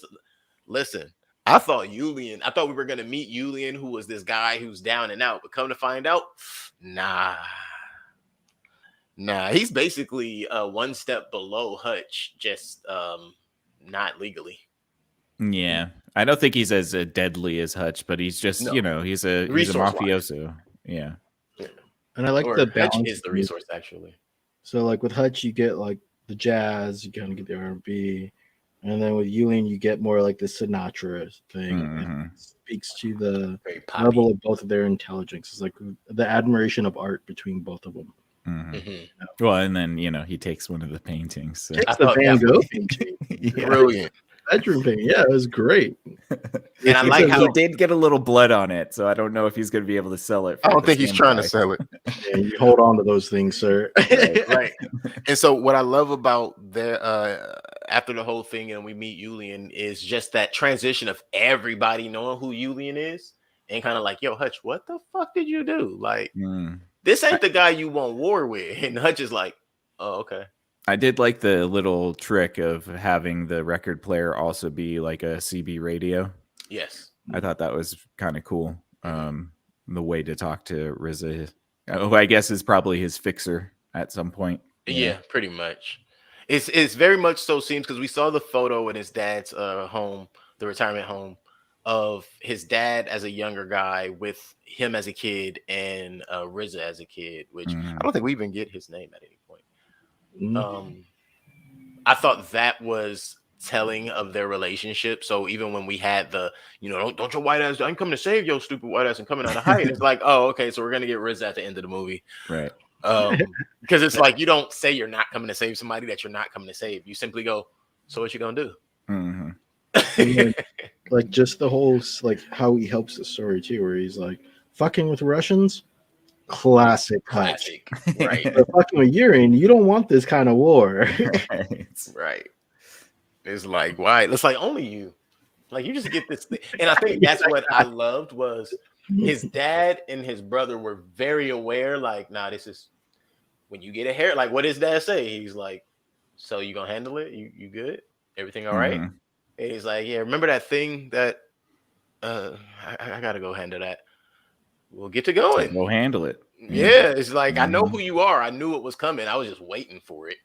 Listen, I thought we were gonna meet Julian, who was this guy who's down and out, but come to find out, nah, he's basically one step below Hutch, just not legally. Yeah, I don't think he's as deadly as Hutch, but he's just you know he's a mafioso. Yeah, and I like the balance. Hutch is the resource actually. So like with Hutch, you get like the jazz, you kind of get the R&B, and then with Julian, you get more like the Sinatra thing. It speaks to the level of both of their intelligence. It's like the admiration of art between both of them. Well, and then you know he takes one of the paintings. So. Takes the Van Gogh painting. Brilliant. Bedroom painting. Yeah, it was great. And I like how he did get a little blood on it, so I don't know if he's going to be able to sell it. I don't think he's trying to sell it. Yeah, you hold on to those things, sir. Right. And so what I love about their after the whole thing and we meet Julian is just that transition of everybody knowing who Julian is and kind of like, yo, Hutch, what the fuck did you do? Like, this ain't the guy you want war with. And Hutch is like, oh, okay. I did like the little trick of having the record player also be like a CB radio. Yes. I thought that was kind of cool. The way to talk to RZA, who I guess is probably his fixer at some point. Yeah, pretty much. It's very much so seems because we saw the photo in his dad's home, the retirement home, of his dad as a younger guy with him as a kid and RZA as a kid, which I don't think we even get his name at any point. I thought that was telling of their relationship. So even when we had the, don't your white ass, I'm coming to save your stupid white ass and coming out of hiding. It's like, oh, okay, so we're gonna get Riz at the end of the movie, right? Because it's like you don't say you're not coming to save somebody that you're not coming to save. You simply go, so what you gonna do? Mm-hmm. Like just the whole like how he helps the story too, where he's like fucking with Russians. Classic. Right? But fucking with Urine, you don't want this kind of war. Right. It's like, why? It's like only you. Like you just get this thing. And I think that's what I loved was his dad and his brother were very aware. Like, nah, this is when you get a hair. Like, what does dad say? He's like, so you gonna handle it? You good? Everything all right? And he's like, yeah. Remember that thing that I gotta go handle that. We'll get to going. Go handle it. Yeah, it's like I know who you are. I knew it was coming. I was just waiting for it.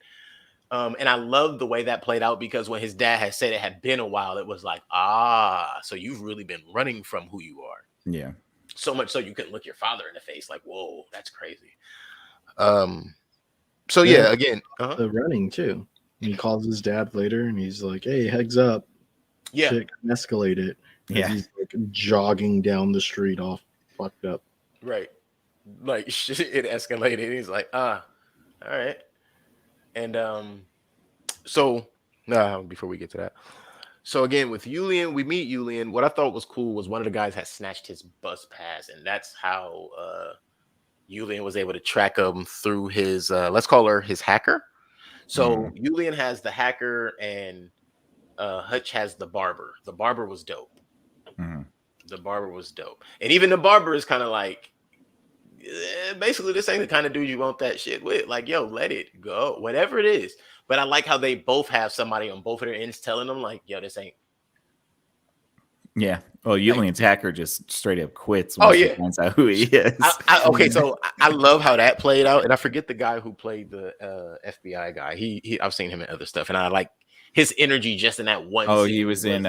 And I love the way that played out because when his dad had said it had been a while, it was like, so you've really been running from who you are. Yeah. So much so you couldn't look your father in the face. Like, whoa, that's crazy. So yeah, again, the running too. He calls his dad later and he's like, hey, heads up. Yeah. Shit can escalate it. Yeah. He's like jogging down the street all fucked up. Right. Like shit, it escalated. He's like, all right. And so before we get to that. So again, with Yulian, we meet Yulian. What I thought was cool was one of the guys had snatched his bus pass, and that's how Yulian was able to track him through his let's call her his hacker. So Yulian has the hacker and Hutch has the barber. The barber was dope. The barber was dope. And even the barber is kind of like, basically this ain't the kind of dude you want that shit with. Like, yo, let it go, whatever it is. But I like how they both have somebody on both of their ends telling them like, yo, this ain't. Yeah. Well, Yulian's hacker just straight up quits when he finds out who he is. Okay, so I love how that played out. And I forget the guy who played the FBI guy. He I've seen him in other stuff. And I like his energy just in that one scene. Oh, he was in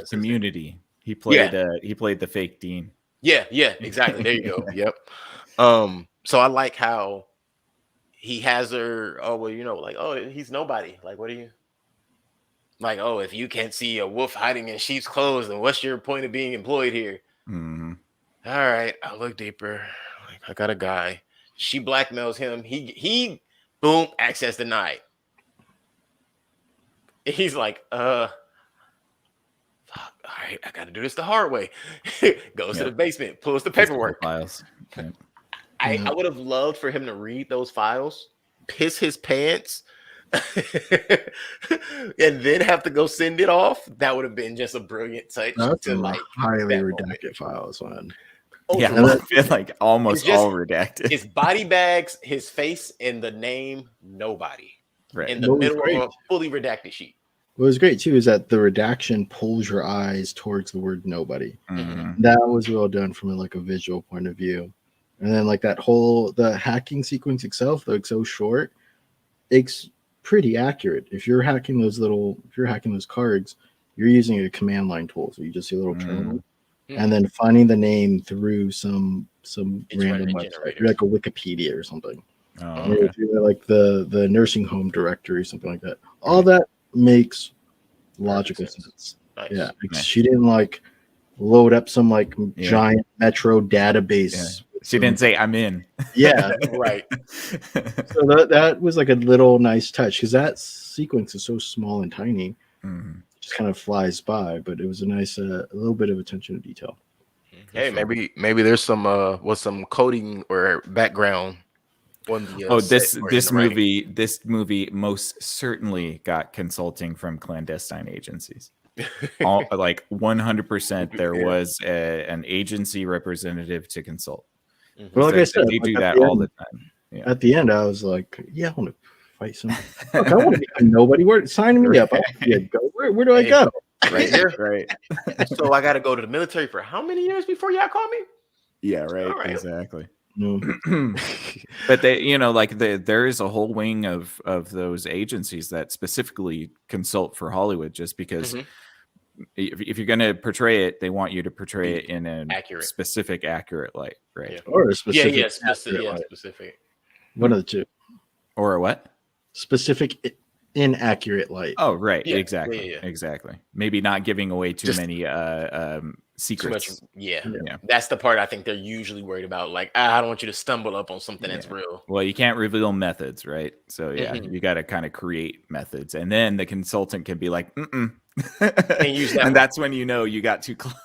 Community. He played the fake dean. Yeah, exactly. There you go. Yep. So I like how he has her, like, oh, he's nobody. Like, what are you? Like, oh, if you can't see a wolf hiding in sheep's clothes, then what's your point of being employed here? All right, I'll look deeper. Like, I got a guy. She blackmails him. He boom, access denied. He's like, fuck, all right, I got to do this the hard way. Goes to the basement, pulls the paperwork. Files. Okay. I would have loved for him to read those files, piss his pants, and then have to go send it off. That would have been just a brilliant touch. That's like highly redacted files, man. Oh, yeah, I feel like almost all redacted. His body bags, his face, and the name nobody. Right. In the middle of a fully redacted sheet. What was great too is that the redaction pulls your eyes towards the word nobody. That was well done from like a visual point of view. And then like the hacking sequence itself, though it's so short, it's pretty accurate. If you're hacking those cards, you're using a command line tool. So you just see a little terminal and then finding the name through some random website, like a Wikipedia or something. Or like the nursing home directory, something like that. All that makes logical sense. Nice. Yeah. Nice. She didn't like load up some like giant metro database. Yeah. She didn't say I'm in. Yeah, right. So that was like a little nice touch because that sequence is so small and tiny, it just kind of flies by. But it was a nice, a little bit of attention to detail. Hey, maybe there's some coding or background on the. This movie most certainly got consulting from clandestine agencies. Like 100%, there was an agency representative to consult. Well, like I said, they do that all the time. Yeah. At the end, I was like, "Yeah, I want to fight some. Look, I want to be a nobody. Sign me up. Where do I go? Right here, right. So I got to go to the military for how many years before y'all call me? Yeah, right. Exactly. But there is a whole wing of those agencies that specifically consult for Hollywood, just because. If you're going to portray it, they want you to portray it in an specific, accurate light, right? Yeah. Or a specific, specific. One of the two. Or a what? Specific, inaccurate light. Oh, right. Yeah, Exactly. Exactly. Maybe not giving away too Just many too much. secrets. Yeah. Yeah. That's the part I think they're usually worried about. Like, I don't want you to stumble up on something that's Yeah. real. Well, you can't reveal methods, right? So yeah, Mhm. you got to kind of create methods, and then the consultant can be like, "Mm-mm." Can't use that and one. that's when you know you got too close.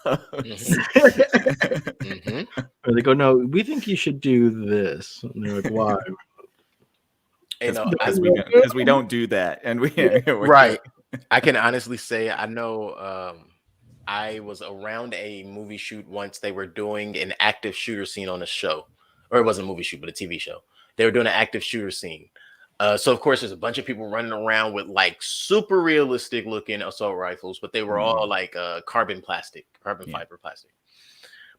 Mhm. Or they go, no, we think you should do this. And they're like, why? And Because we don't do that, and right. I can honestly say I know. I was around a movie shoot once. They were doing an active shooter scene on a show, or it wasn't a movie shoot, but a TV show. They were doing an active shooter scene. So of course, there's a bunch of people running around with like super realistic looking assault rifles, but they were all like carbon fiber plastic.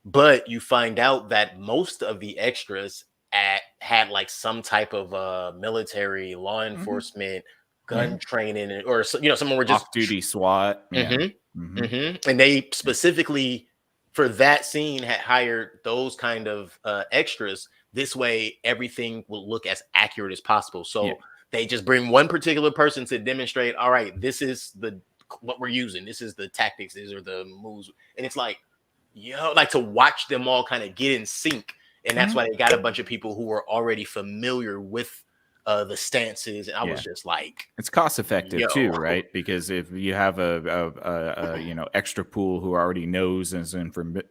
But you find out that most of the extras had like some type of military, law enforcement, gun training, or someone were just off-duty SWAT. Yeah. And they specifically for that scene had hired those kind of extras. This way, everything will look as accurate as possible. So they just bring one particular person to demonstrate. All right, this is what we're using. This is the tactics. These are the moves, and it's like. Like to watch them all kind of get in sync. And that's why they got a bunch of people who were already familiar with the stances. And I was just like, it's cost effective too, right? Because if you have a extra pool who already knows and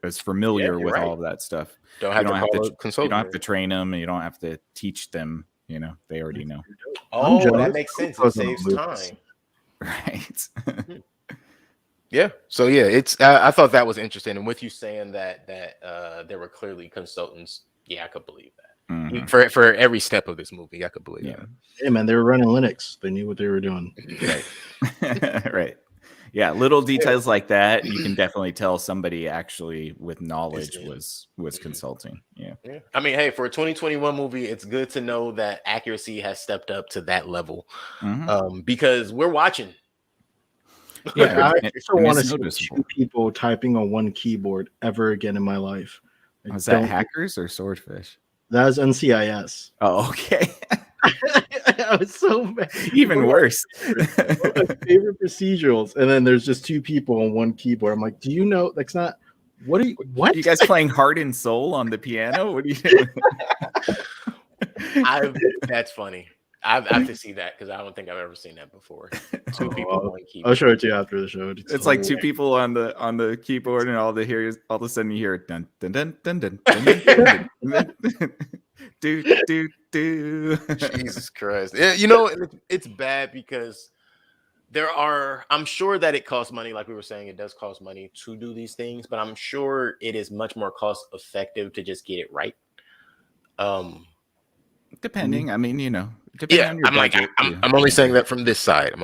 is familiar with all of that stuff, you don't have to train them, and you don't have to teach them. They already know. Oh, that makes sense. It saves time, right? Yeah. So yeah, I thought that was interesting. And with you saying that there were clearly consultants, yeah, I could believe that. For every step of this movie, I could believe that. Hey man, they were running Linux. They knew what they were doing. Right. Right. Yeah, little details like that, you can definitely tell somebody actually with knowledge was consulting. Yeah. I mean, hey, for a 2021 movie, it's good to know that accuracy has stepped up to that level. Because we're watching. Yeah, I don't want to see two people typing on one keyboard ever again in my life. Was that hackers or swordfish? That was NCIS. Oh, okay. I was so mad. Even worse. One of my favorite procedurals, and then there's just two people on one keyboard. I'm like, do you know? That's not. What are you? What? You guys playing Heart and Soul on the piano? What are you doing? That's funny. I have to see that because I don't think I've ever seen that before. Two people on one keyboard. I'll show it to you after the show. It's like two people on the keyboard, and all of a sudden you hear dun dun dun dun dun dun dun dun dun. Do. Jesus Christ! Yeah, it's bad because I'm sure that it costs money. Like we were saying, it does cost money to do these things, but I'm sure it is much more cost effective to just get it right. Depending, I mean, depending on your budget, I'm only saying that from this side.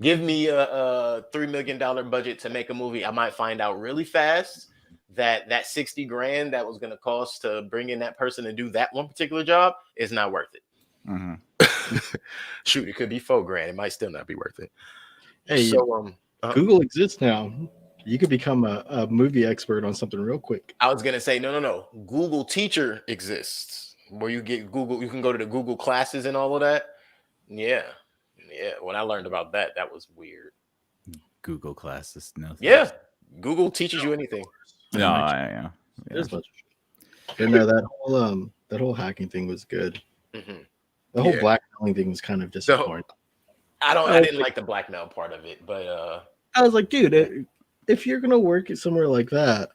Give me a $3 million budget to make a movie. I might find out really fast that $60,000 that was going to cost to bring in that person to do that one particular job is not worth it. Shoot, it could be $4,000. It might still not be worth it. Hey, so Google exists now. You could become a movie expert on something real quick. I was gonna say no. Google Teacher exists. Where you get Google, you can go to the Google classes and all of that. Yeah. When I learned about that, that was weird. Google classes, no. Yeah, Google teaches you anything. No, yeah. And that whole hacking thing was good. The whole blackmailing thing was kind of disappointing. I didn't like the blackmail part of it, but I was like, dude, if you're gonna work at somewhere like that,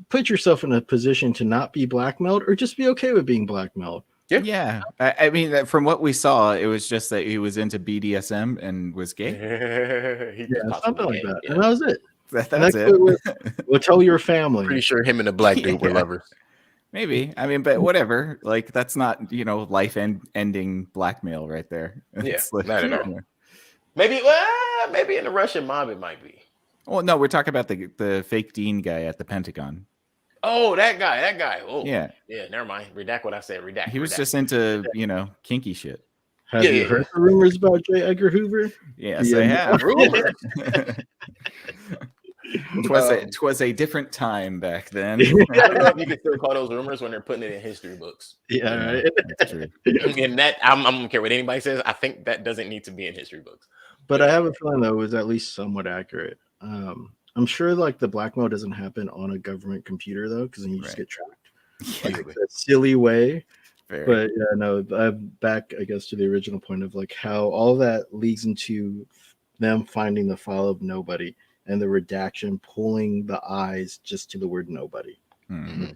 put yourself in a position to not be blackmailed or just be okay with being blackmailed. Yeah. I mean, from what we saw, it was just that he was into BDSM and was gay. Something like that. Yeah. And that was it. That's it. We'll tell your family. Pretty sure him and the black dude were lovers. Maybe. I mean, but whatever. Like, that's not, life-ending blackmail right there. It's not at all. Maybe in the Russian mob it might be. Well, no, we're talking about the fake Dean guy at the Pentagon. Oh, that guy. Oh, yeah. Never mind. Redact what I said. Redact. He was just into, kinky shit. Have you heard the rumors about J. Edgar Hoover? Yes, I have. Rumors. 'Twas a different time back then. I don't know if you can still call those rumors when they're putting it in history books. Yeah, right. That's true. And that I don't care what anybody says. I think that doesn't need to be in history books. But I have a feeling that it was at least somewhat accurate. I'm sure like the blackmail doesn't happen on a government computer though, because then you just Right. get tracked. Yeah, Like that silly way. very. But yeah, no, I'm back, I guess, to the original point of like how all that leads into them finding the file of nobody and the redaction pulling the eyes just to the word nobody. Mhm.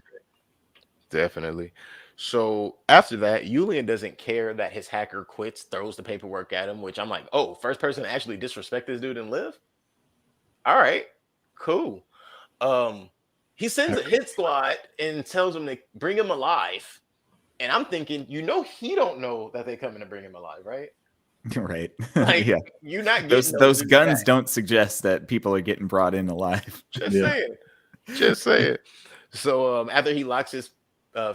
Definitely. So after that, Julian doesn't care that his hacker quits, throws the paperwork at him, which I'm like, oh, first person to actually disrespect this dude and live. All right, cool. He sends a hit squad and tells him to bring him alive. And I'm thinking, he don't know that they're coming to bring him alive, right? Right. Like, Yeah. you're not Those getting those dudes guns back. don't suggest that people are getting brought in alive. Just Yeah. saying. Just saying. So after he locks his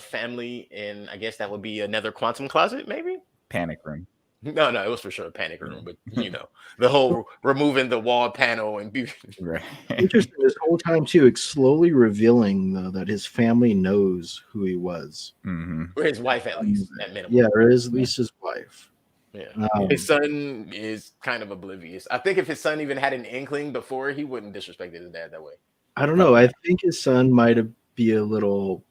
family in, I guess that would be another quantum closet, maybe? Panic room. No, it was for sure a panic room, but the whole removing the wall panel and Right. Interesting. This whole time too, it's slowly revealing though that his family knows who he was. Hmm. or his wife at least, at minimum. Yeah, or at least his wife. Yeah. Um, His son is kind of oblivious. I think if his son even had an inkling before, he wouldn't disrespect his dad that way. I don't know. I think his son might have be a little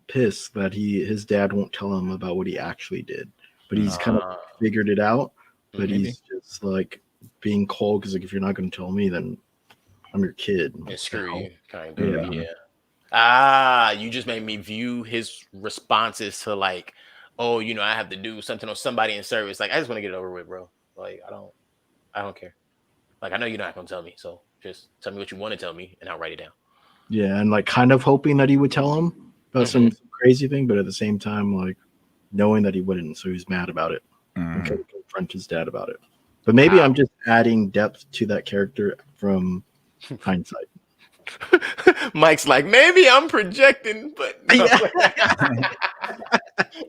pissed that his dad won't tell him about what he actually did, but he's kind of figured it out. But Maybe. he's just like being cold because like if you're not going to tell me, then I'm your kid. Yeah, screw you, kind Yeah. of. Yeah. You just made me view his responses to like, oh, I have to do something on somebody in service. Like, I just want to get it over with, bro. Like, I don't care. Like, I know you're not gonna tell me, so just tell me what you want to tell me, and I'll write it down. Yeah, and like kind of hoping that he would tell him about some crazy thing, but at the same time, like knowing that he wouldn't, so he's mad about it and can confront his dad about it. But maybe I'm just adding depth to that character from hindsight. Mike's like, maybe I'm projecting, but no.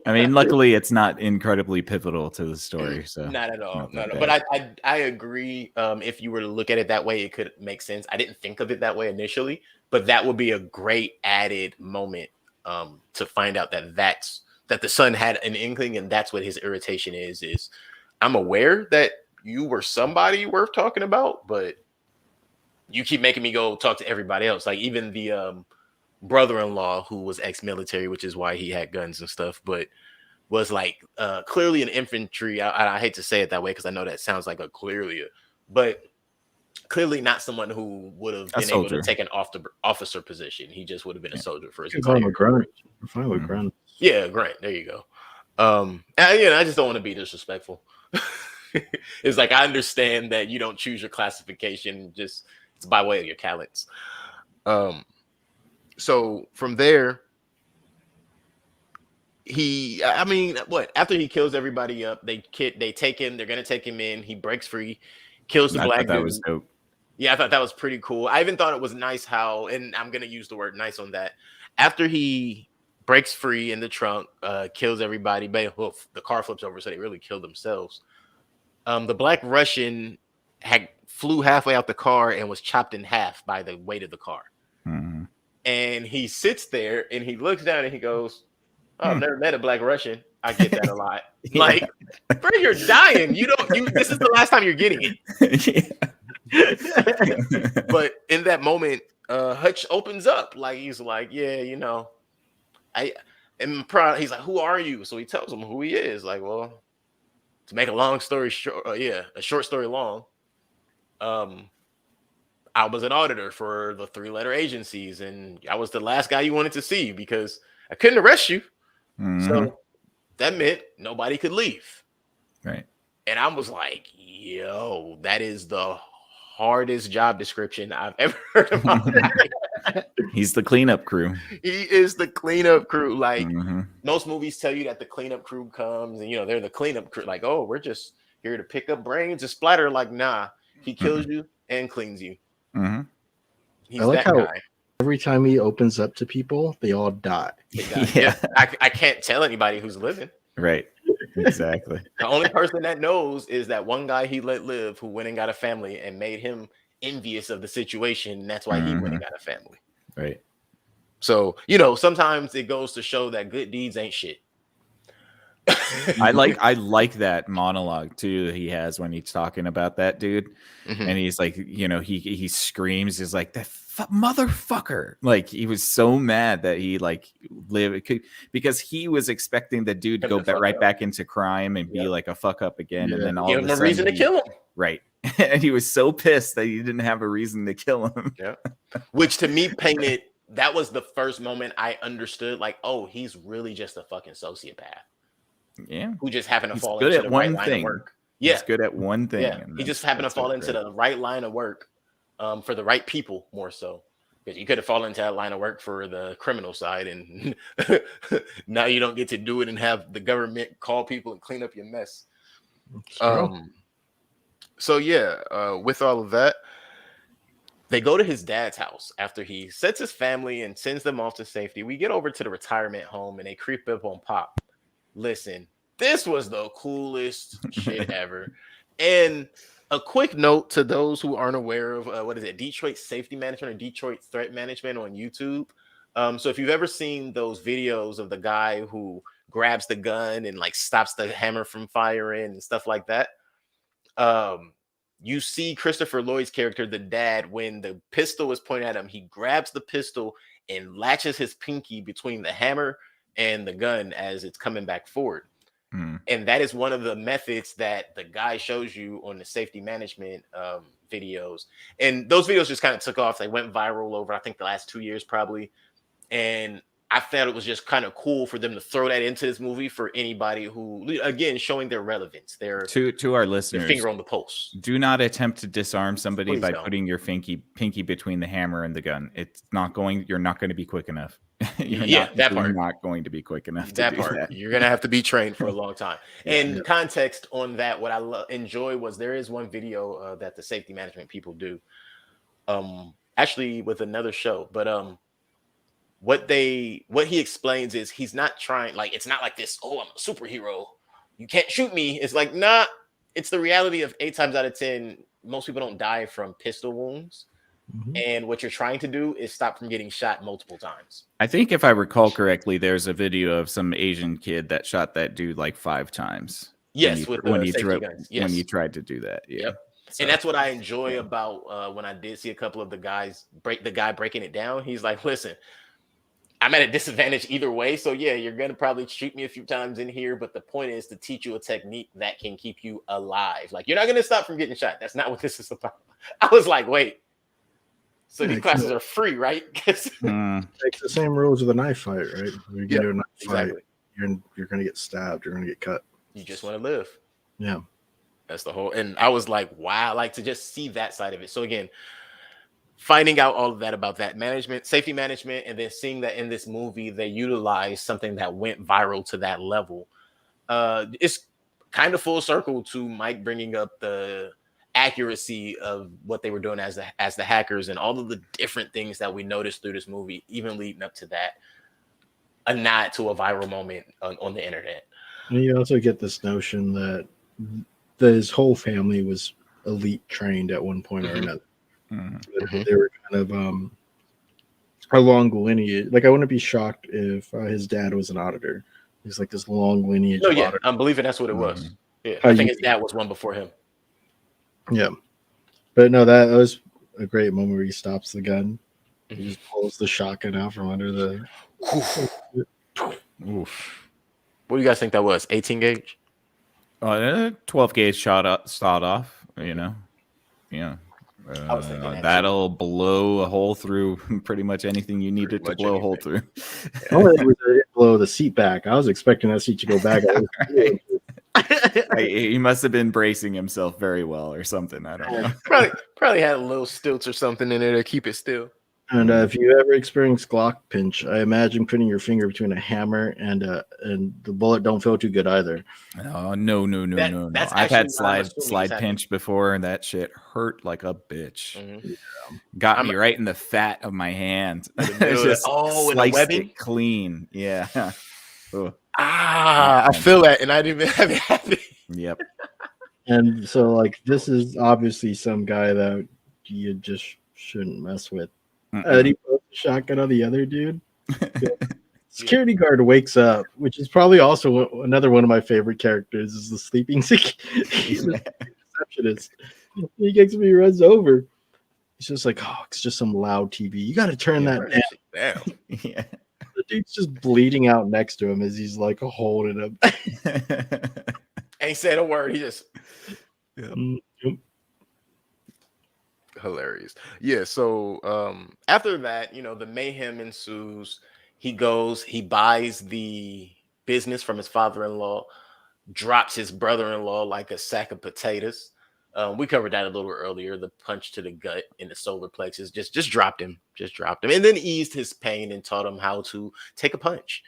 I mean, luckily, it's not incredibly pivotal to the story. So not at all. not that But bad. I agree. If you were to look at it that way, it could make sense. I didn't think of it that way initially, but that would be a great added moment to find out that the son had an inkling, and that's what his irritation is. I'm aware that you were somebody worth talking about, but you keep making me go talk to everybody else. Like even the brother-in-law who was ex-military, which is why he had guns and stuff, but was like clearly an infantry. I hate to say it that way because I know that sounds like a clearly, but clearly not someone who would have been able to take an officer position. He just would have been a soldier for his entire career. Fine with Grunt. Yeah, Grant. There you go. I just don't want to be disrespectful. It's like I understand that you don't choose your classification, just it's by way of your talents. So from there, after he kills everybody up, they take him, they're gonna take him in, he breaks free, kills the black dude. That was dope. Yeah, I thought that was pretty cool. I even thought it was nice how, and I'm gonna use the word nice on that, after he breaks free in the trunk, kills everybody, but the car flips over, so they really killed themselves. The Black Russian flew halfway out the car and was chopped in half by the weight of the car. Mm-hmm. And he sits there and he looks down and he goes, "Oh, I've never met a Black Russian." I get that a lot. Yeah. Like, bro, you're dying. This is the last time you're getting it. But in that moment, Hutch opens up. Like he's like, "Yeah, I am proud." He's like, "Who are you?" So he tells him who he is. Like, well, to make a long story short, a short story long. I was an auditor for the 3-letter agencies, and I was the last guy you wanted to see because I couldn't arrest you. Mm-hmm. So that meant nobody could leave. Right. And I was like, yo, that is the hardest job description I've ever heard of my life. He's the cleanup crew. He is the cleanup crew. Like Mm-hmm. most movies tell you that the cleanup crew comes and they're the cleanup crew. Like, oh, we're just here to pick up brains and splatter. Like, nah, he kills you and cleans you. Mm-hmm. He's I like that how guy. every time he opens up to people, they all die. Yeah. I can't tell anybody who's living. Right. Exactly. The only person that knows is that one guy he let live who went and got a family and made him envious of the situation, and that's why he went and got a family. Right. So, sometimes it goes to show that good deeds ain't shit. I like that monologue too that he has when he's talking about that dude, and he's like, he screams, he's like, that motherfucker. Like, he was so mad that he like because he was expecting the dude to go right back into crime and be like a fuck up again, and then all of a sudden reason to kill him. Right. And he was so pissed that he didn't have a reason to kill him. Yeah. Which to me painted, that was the first moment I understood, like, oh, he's really just a fucking sociopath. Yeah. Who just happened to fall into the right line of work. Yeah. He's good at one thing. Yeah. He just happened to fall into the right line of work for the right people, more so. Because you could have fallen into that line of work for the criminal side, and now you don't get to do it and have the government call people and clean up your mess. So yeah, with all of that, they go to his dad's house after he sets his family and sends them off to safety. We get over to the retirement home and they creep up on Pop. Listen, this was the coolest shit ever. And a quick note to those who aren't aware of Detroit Safety Management or Detroit Threat Management on YouTube. So if you've ever seen those videos of the guy who grabs the gun and like stops the hammer from firing and stuff like that, you see Christopher Lloyd's character, the dad, when the pistol is pointed at him, he grabs the pistol and latches his pinky between the hammer and the gun as it's coming back forward. And that is one of the methods that the guy shows you on the safety management videos. And those videos just kind of took off. They went viral over, I think, the last 2 years probably. And I thought it was just kind of cool for them to throw that into this movie for anybody who, again, showing their relevance. Their to our listeners, their finger on the pulse. Do not attempt to disarm somebody by putting your pinky between the hammer and the gun. It's not going. You're not going to be quick enough. You're not going to be quick enough. That part. You're going to have to be trained for a long time. And context on that, what I enjoy was there is one video that the safety management people do, actually with another show, but what he explains is he's not trying, like, it's not like this, oh, I'm a superhero, you can't shoot me. It's like, nah, it's the reality of 8 times out of 10, most people don't die from pistol wounds. And what you're trying to do is stop from getting shot multiple times. I think if I recall correctly, there's a video of some Asian kid that shot that dude like 5 times. Yes, when he tried to do that. Yeah. Yep. So, and that's what I enjoy about when I did see a couple of the guys breaking it down. He's like, listen, I'm at a disadvantage either way. So yeah, you're going to probably shoot me a few times in here. But the point is to teach you a technique that can keep you alive. Like, you're not going to stop from getting shot. That's not what this is about. I was like, wait. So these classes are free, right? It's the same rules of the knife fight, right? You get into a knife fight, you're going to get stabbed. You're going to get cut. You just want to live. Yeah. That's the whole. And I was like, wow, like to just see that side of it. So again, finding out all of that about that management, safety management, and then seeing that in this movie, they utilize something that went viral to that level. It's kind of full circle to Mike bringing up the accuracy of what they were doing as the hackers and all of the different things that we noticed through this movie, even leading up to that, a nod to a viral moment on the internet. And you also get this notion that his whole family was elite trained at one point or another. They were kind of a long lineage. Like, I wouldn't be shocked if his dad was an auditor. He's like this long lineage. Oh yeah, I'm believing that's what it was. Yeah, I think his dad was one before him. Yeah, but no, that was a great moment where he stops the gun. He just pulls the shotgun out from under the. Oof. What do you guys think that was? 18 gauge? 12 gauge shot off. Yeah. That'll blow a hole through pretty much anything you needed to blow a hole through. Only it was blow the seat back. I was expecting that seat to go back. He must have been bracing himself very well or something. I don't know. Probably had a little stilts or something in there to keep it still. And if you ever experience Glock pinch, I imagine putting your finger between a hammer and the bullet don't feel too good either. Oh, no. I've had slide pinch before, and that shit hurt like a bitch. Got me right in the fat of my hand. Just sliced it clean. Yeah. I feel that, and I didn't even have it happen. Yep. And so, like, this is obviously some guy that you just shouldn't mess with. Mm-mm. And he puts the shotgun on the other dude. Security guard wakes up, which is probably also another one of my favorite characters. Is the sleeping receptionist. He gets me, runs over. He's just like, oh, it's just some loud TV. You got to turn that down. Damn. Yeah. The dude's just bleeding out next to him as he's like holding him. Ain't said a word. He just Yep. hilarious. Yeah. So after that, the mayhem ensues. He goes, he buys the business from his father-in-law, drops his brother-in-law like a sack of potatoes. We covered that a little because the punch to the gut in the solar plexus just dropped him, and then eased his pain and taught him how to take a punch.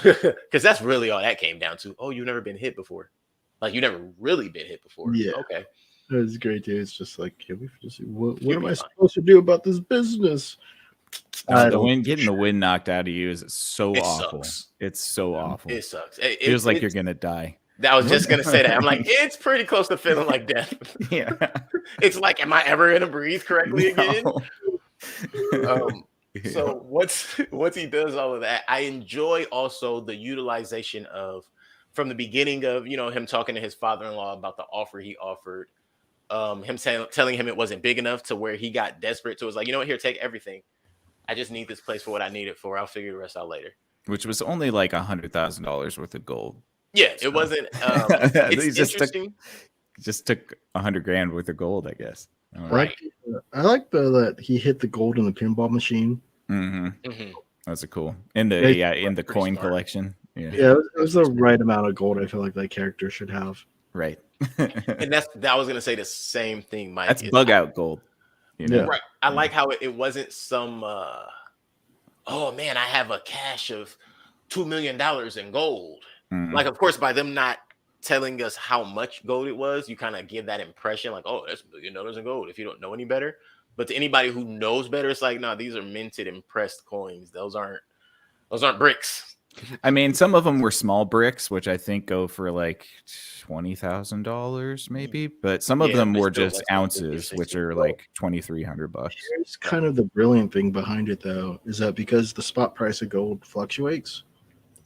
Because that's really all that came down to. Oh, you've never been hit before, like you never really been hit before. Yeah. Okay. It was great, dude. It's just like, what am I supposed to do about this business? Getting the wind knocked out of you is so awful. Sucks. It's so awful. It sucks. It feels like you're gonna die. I was just gonna say that. I'm like, it's pretty close to feeling like death. Yeah. It's like, am I ever gonna breathe correctly again? So once he does all of that, I enjoy also the utilization of from the beginning of him talking to his father-in-law about the offer he offered. Him telling him it wasn't big enough to where he got desperate. So it was like, you know what, here, take everything. I just need this place for what I need it for. I'll figure the rest out later. Which was only like $100,000 worth of gold. Yeah, so. It wasn't. It's interesting. Just took $100,000 worth of gold, I guess. Right. I like that he hit the gold in the pinball machine. That's a cool in the coin smart. Collection. Yeah, it was the right amount of gold. I feel like that character should have. Right. And I was gonna say the same thing, Mike. That's bug out gold. Right. I like how it wasn't some oh man, I have a cache of $2 million in gold. Like, of course, by them not telling us how much gold it was, you kind of give that impression like, oh, that's $1 million in gold if you don't know any better. But to anybody who knows better, it's like, no, these are minted and pressed coins. Those aren't bricks. I mean, some of them were small bricks, which I think go for like $20,000 maybe, but some of them were just ounces, which are like $2,300. Here's kind of the brilliant thing behind it, though, is that because the spot price of gold fluctuates,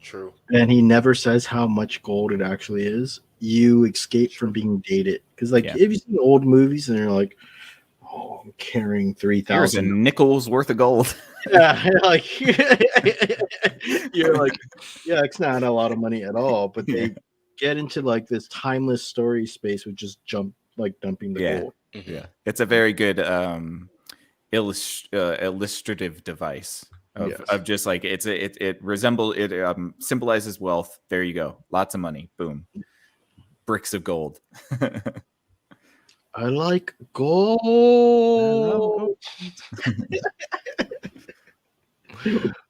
true, and he never says how much gold it actually is, you escape from being dated. Because, like, if you see old movies and you're like, oh, I'm carrying 3,000. Here's a nickel's worth of gold. Yeah, like you're like, yeah, it's not a lot of money at all. But they get into like this timeless story space with just dumping the gold. Yeah, it's a very good illustrative device of just like it symbolizes wealth. There you go, lots of money. Boom, bricks of gold. I like gold.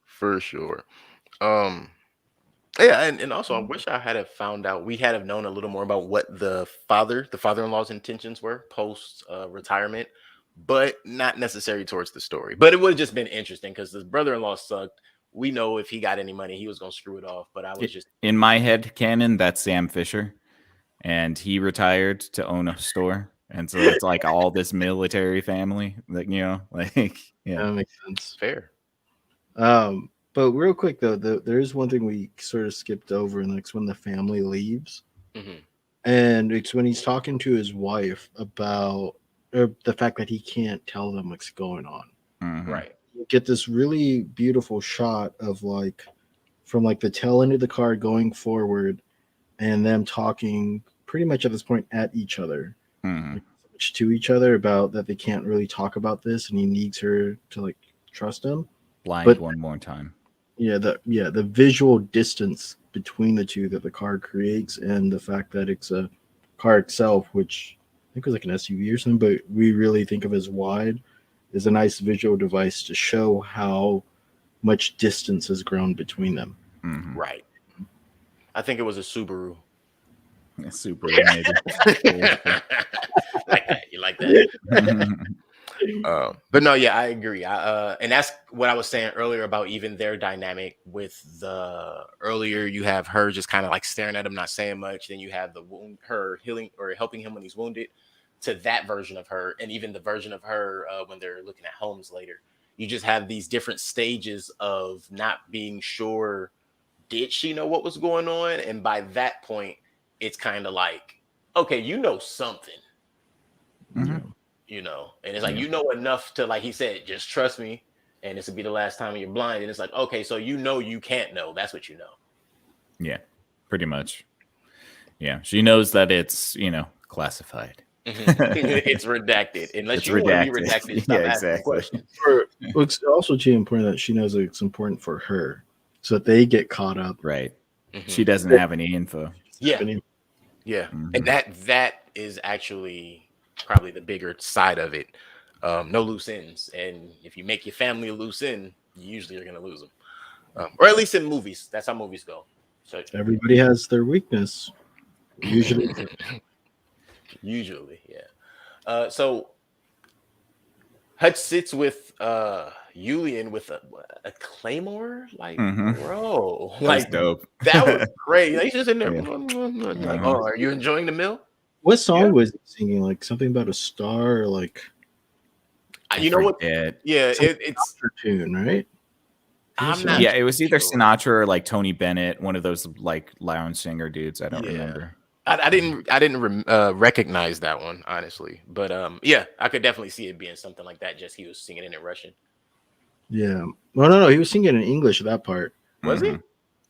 For sure. Yeah, and also I wish I had found out. We had known a little more about what the father-in-law's intentions were post retirement, but not necessary towards the story. But it would have just been interesting because the brother-in-law sucked. We know if he got any money, he was gonna screw it off. But I was just in my head canon, that's Sam Fisher, and he retired to own a store. And so it's like all this military family, like, that makes sense. Fair. But real quick though, there is one thing we sort of skipped over, and that's when the family leaves, and it's when he's talking to his wife about the fact that he can't tell them what's going on. Right. You get this really beautiful shot of like from like the tail end of the car going forward, and them talking pretty much at this point at each other. To each other about that they can't really talk about this, and he needs her to like trust him. Blind one more time. The visual distance between the two that the car creates, and the fact that it's a car itself, which I think was like an SUV or something, but we really think of as wide, is a nice visual device to show how much distance has grown between them. Right. I think it was a Subaru. Super maybe. Like that. You like that? But no, yeah, I agree. And that's what I was saying earlier about even their dynamic with the earlier you have her just kind of like staring at him, not saying much. Then you have her healing or helping him when he's wounded, to that version of her, and even the version of her when they're looking at homes later. You just have these different stages of not being sure, did she know what was going on? And by that point, it's kind of like, okay, you know something, Mhm. you know, and it's like, Yeah. you know enough to, like he said, just trust me, and this will be the last time you're blind. And it's like, okay, so you know you can't know. That's what you know. Yeah, pretty much. Yeah, she knows that it's, classified. It's redacted. Unless It's you want to be redacted. redacted, stop Yeah, asking exactly. questions. It's also too important that she knows that it's important for her, so that they get caught up. Right. Mhm. She doesn't have any info. Yeah. happening. Yeah. Mhm. And that is actually probably the bigger side of it. No loose ends. And if you make your family a loose end, you usually are going to lose them. Or at least in movies. That's how movies go. So Everybody has their weakness. Usually, usually, yeah. So Hutch sits with Yulian with a claymore, like Mhm. bro, That was like dope. that was great. Like, he's just in there, Yeah. like, Uh-huh. oh, are you enjoying the meal? what song Yeah. was he singing? Like something about a star, or like You know what? forget. Yeah, some it's. tune, right? I'm Yes, not. Yeah, it was either sure. Sinatra or like Tony Bennett, one of those like lounge singer dudes. I don't Yeah. remember. I didn't recognize that one, honestly, but yeah, I could definitely see it being something like that. Just he was singing it in Russian. Yeah. Well, no, he was singing in English that part. Was Mhm.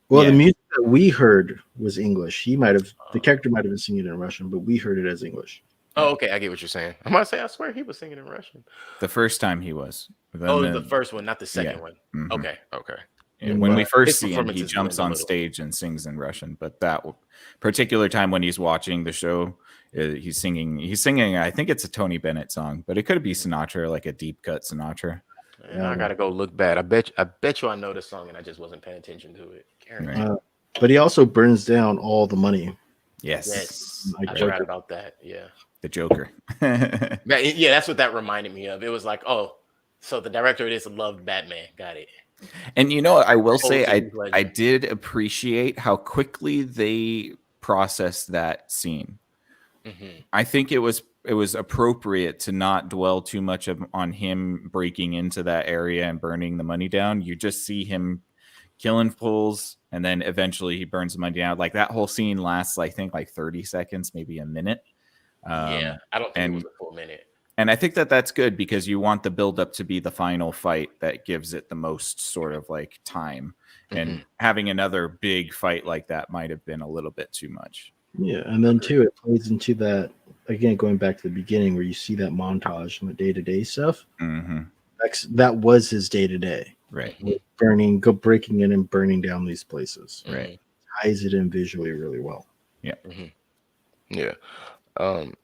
Well, Yeah. the music that we heard was English. The he? character might have been singing in Russian, but we heard it as English. Oh, okay, I get what you're saying. I'm gonna say, I swear he was singing in Russian. The first time he was. Then Oh, the first one, not the second yeah. one. Mhm. Okay. Yeah, And when we His first see him, performance he is jumps ruined a on little. stage and sings in Russian. But that particular time when he's watching the show, he's singing. He's singing. I think it's a Tony Bennett song, but it could be Sinatra, like a deep cut Sinatra. Yeah, I gotta go look bad. I bet you I know the song and I just wasn't paying attention to it. Guaranteed. Right. But he also burns down all the money. Yes. Yes, Like I Joker. forgot about that. Yeah. The Joker. Yeah, that's what that reminded me of. It was like, oh, so the director of this loved Batman. Got it. And I will say Old Heath I Ledger. did appreciate how quickly they processed that scene. Mhm. I think it was appropriate to not dwell too much on him breaking into that area and burning the money down. You just see him killing fools, and then eventually he burns the money down. Like that whole scene lasts, I think, like 30 seconds, maybe a minute. Yeah, I don't think it and was a full minute. and I think that that's good because you want the buildup to be the final fight that gives it the most sort of like time. And having another big fight like that might have been a little bit too much. Yeah, and then too, it plays into that again, going back to the beginning where you see that montage and the day-to-day stuff. Mm-hmm. That was his day-to-day. Right. Breaking in and burning down these places. Right. Ties it in visually really well. Yeah. Yeah.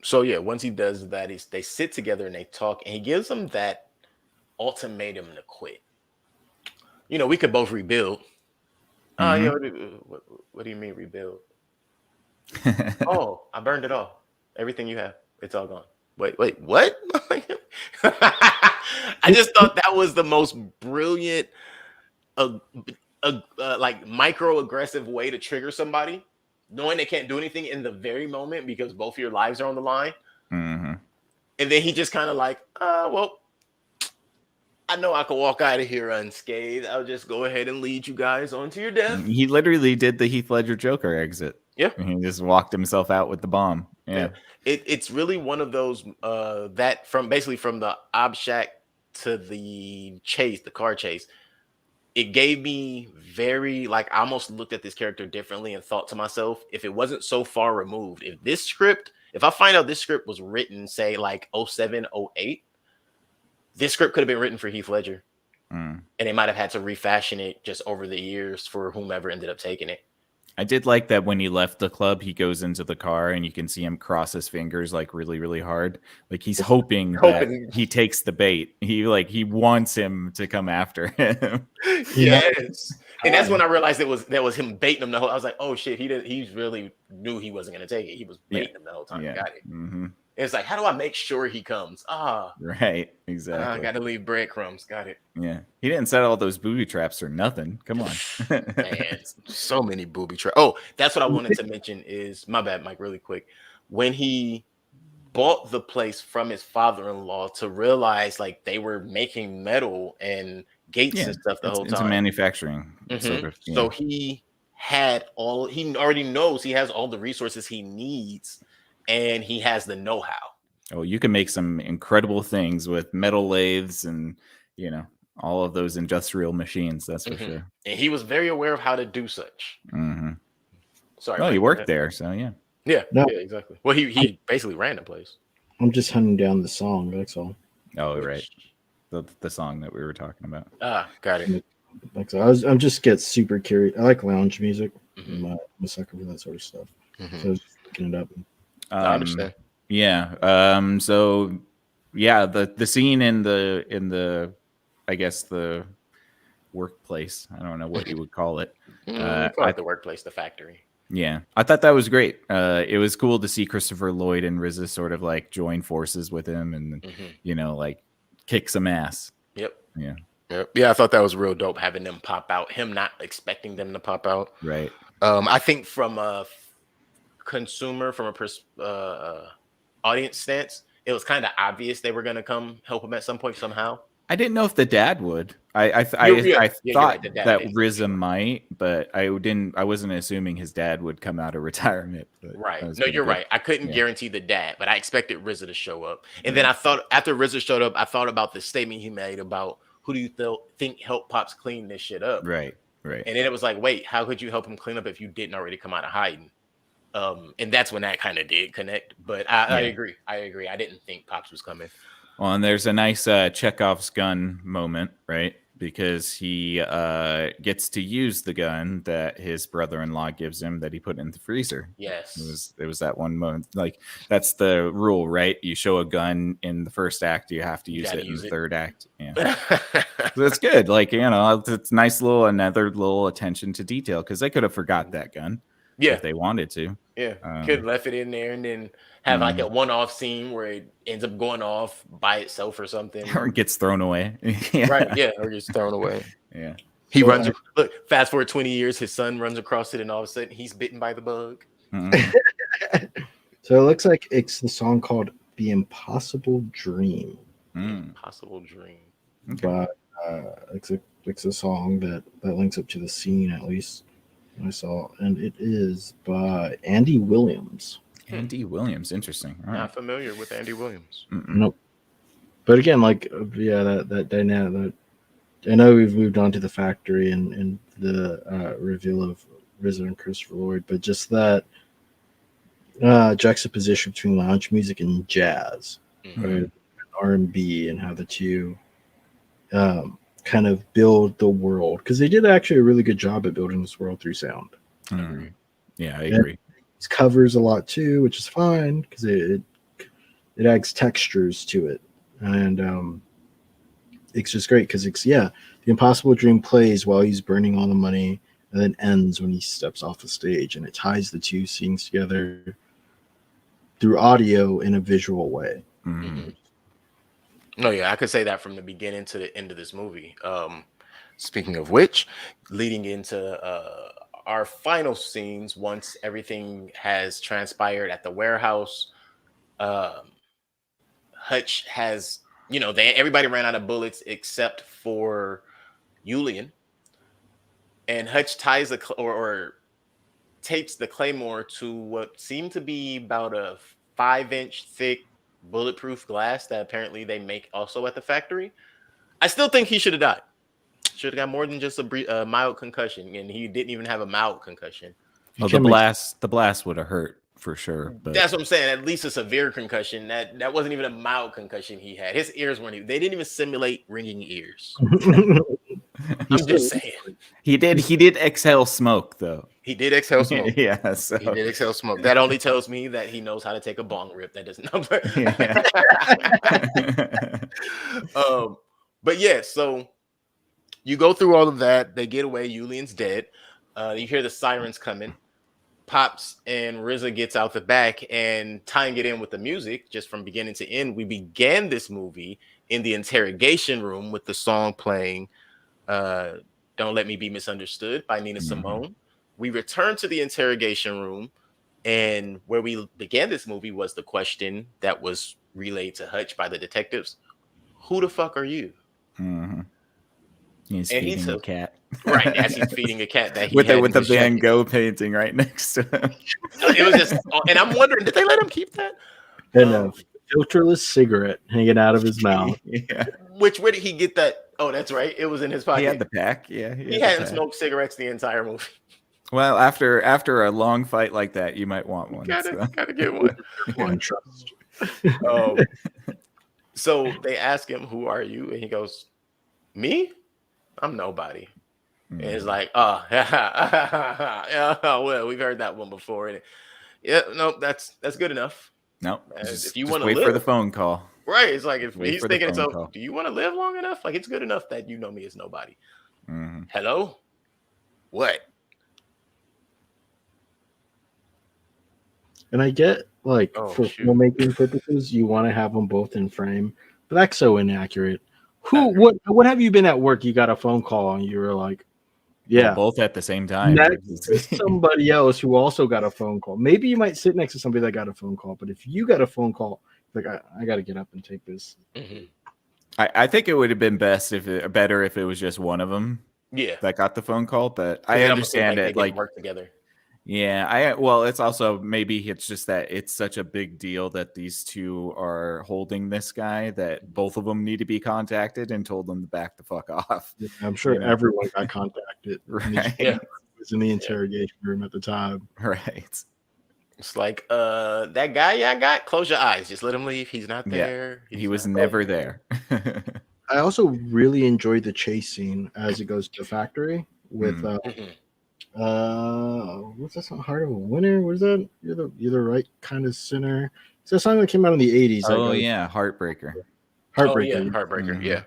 So yeah, once he does that, they sit together and they talk, and he gives them that ultimatum to quit. We could both rebuild. Mhm. Yeah. What do you mean rebuild? Oh, I burned it all. Everything you have, it's all gone. Wait, what? I just thought that was the most brilliant, like microaggressive way to trigger somebody, knowing they can't do anything in the very moment because both of your lives are on the line. Mm-hmm. And then he just kind of like, well, I know I can walk out of here unscathed. I'll just go ahead and lead you guys on to your death. He literally did the Heath Ledger Joker exit. Yeah. He just walked himself out with the bomb. Yeah. It's really one of those that from the Ob Shack to the car chase. It gave me very, like, I almost looked at this character differently and thought to myself, if it wasn't so far removed, if I find out this script was written, say, like 07, 08, this script could have been written for Heath Ledger. And they might have had to refashion it just over the years for whomever ended up taking it. I did like that when he left the club, he goes into the car and you can see him cross his fingers like really, really hard. Like he's hoping that he takes the bait. He wants him to come after him. Yes. And that's when I realized that was him baiting him the whole. I was like, oh shit, he really knew he wasn't gonna take it. He was baiting him the whole time. Yeah. Got it. Mm-hmm. It's like, how do I make sure he comes? Right, exactly. I gotta leave breadcrumbs. Got it. Yeah, he didn't set all those booby traps or nothing. Come on. Man, so many booby traps. Oh, that's what I wanted to mention is, my bad, Mike, really quick. When he bought the place from his father-in-law to realize like they were making metal and gates and stuff the whole it's a time. manufacturing sort of. So he already knows he has all the resources he needs, and he has the know-how. Oh, you can make some incredible things with metal lathes and all of those industrial machines. That's for sure. And he was very aware of how to do such. Sorry. Well, he worked there, so yeah. Yeah, exactly. Well, he basically ran the place. I'm just hunting down the song. That's all. Oh, right. The song that we were talking about. Got it. Like so, I'm just get super curious. I like lounge music. I'm a sucker for that sort of stuff. So I was just looking it up. I understand. Yeah. So yeah, the scene in the I guess the workplace. I don't know what you would call it. Call it the workplace, the factory. Yeah, I thought that was great. It was cool to see Christopher Lloyd and RZA sort of like join forces with him and like kick some ass. Yep. Yeah. Yep. Yeah, I thought that was real dope having them pop out. Him not expecting them to pop out. Right. I think from a consumer, from a audience stance, it was kind of obvious they were gonna come help him at some point somehow. I didn't know if the dad would. I thought right, that RZA might, but I wasn't assuming his dad would come out of retirement. Right. No, you're right. I couldn't guarantee the dad, but I expected RZA to show up. And then I thought after RZA showed up, I thought about the statement he made about who do you think helped Pops clean this shit up? Right. Right. And then it was like, wait, how could you help him clean up if you didn't already come out of hiding? And that's when that kind of did connect. But I agree. I didn't think Pops was coming. Well, and there's a nice Chekhov's gun moment, right? Because he gets to use the gun that his brother-in-law gives him that he put in the freezer. Yes. It was that one moment. Like, that's the rule, right? You show a gun in the first act, you have to use it in the third act. Yeah. So it's good. Like, it's another little attention to detail because they could have forgot that gun. Yeah. If they wanted to. Yeah. Could have left it in there and then have like a one-off scene where it ends up going off by itself or something. Or gets thrown away. Right. Yeah. Or gets thrown away. Yeah. He runs. Look, fast forward 20 years, his son runs across it, and all of a sudden he's bitten by the bug. So it looks like it's the song called "The Impossible Dream." Impossible Dream. Okay. But it's a song that links up to the scene at least. I saw, and it is by Andy Williams. Andy Williams, interesting. All right. Not familiar with Andy Williams. Nope. But again, that dynamic. I know we've moved on to the factory and the reveal of RZA and Christopher Lloyd, but just that juxtaposition between lounge music and jazz, right? R&B, and how the two kind of build the world, because they did actually a really good job at building this world through sound. Yeah, I agree. It covers a lot too, which is fine because it adds textures to it, and it's just great because the Impossible Dream plays while he's burning all the money, and then ends when he steps off the stage, and it ties the two scenes together through audio in a visual way. No, yeah, I could say that from the beginning to the end of this movie. Speaking of which, leading into our final scenes, once everything has transpired at the warehouse, Hutch has, everybody ran out of bullets except for Julian, and Hutch ties or tapes the claymore to what seemed to be about a 5-inch thick bulletproof glass that apparently they make also at the factory. I still think he should have died. Should have got more than just a mild concussion, and he didn't even have a mild concussion. Well, the blast would have hurt for sure. But that's what I'm saying. At least a severe concussion. That wasn't even a mild concussion he had. His ears weren't. They didn't even simulate ringing ears. I'm just saying. He did exhale smoke though. He did exhale smoke. Yeah, so. He did exhale smoke. That only tells me that he knows how to take a bong rip. That doesn't. But yeah, so you go through all of that. They get away. Julian's dead. You hear the sirens coming. Pops and RZA gets out the back, and tying it in with the music, just from beginning to end, we began this movie in the interrogation room with the song playing, "Don't Let Me Be Misunderstood" by Nina Simone. We return to the interrogation room And where we began this movie was the question that was relayed to Hutch by the detectives: "Who the fuck are you?" Mm-hmm. He's And he feeding a says, cat. right, as he's feeding a cat that he with had in the his Van jacket. Gogh painting right next to him. It was just, and I'm wondering, did they let him keep that? And a filterless cigarette hanging out of his mouth. Yeah. Where did he get that? Oh, that's right. It was in his pocket. He had the pack. Yeah, He hadn't smoked cigarettes the entire movie. Well, after a long fight like that, you might want one. Gotta get one. One trust. So they ask him, "Who are you?" And he goes, "Me? I'm nobody." And it's like, "Oh, yeah, well, we've heard that one before." And yeah, no, that's good enough. No, If you just want to wait live for the phone call. right? It's like if Wait he's for the thinking, phone so call. do you want to live long enough? Like, it's good enough that you know me as nobody. Mm-hmm. Hello, what? And I get, like, for filmmaking purposes, you want to have them both in frame, but that's so inaccurate. What have you been at work? You got a phone call and you were like, yeah, well, both at the same time. Next to somebody else who also got a phone call. Maybe you might sit next to somebody that got a phone call, but if you got a phone call, like I got to get up and take this. Mm-hmm. I think it would have been better if it was just one of them. Yeah, that got the phone call, but I understand it. Like work together. Yeah, well, it's also maybe it's just that it's such a big deal that these two are holding this guy that both of them need to be contacted and told them to back the fuck off. Yeah, I'm sure everyone got contacted. Right. Yeah. Was in the interrogation room at the time. Right. It's like, that guy I got, close your eyes. Just let him leave. He's not there. He was never there. I also really enjoyed the chase scene as it goes to the factory with what's that song? Heart of a Winner? What is that? You're the right kind of sinner. It's a song that came out in the 80s. Oh, yeah, Heartbreaker. Oh, yeah, Heartbreaker, yeah.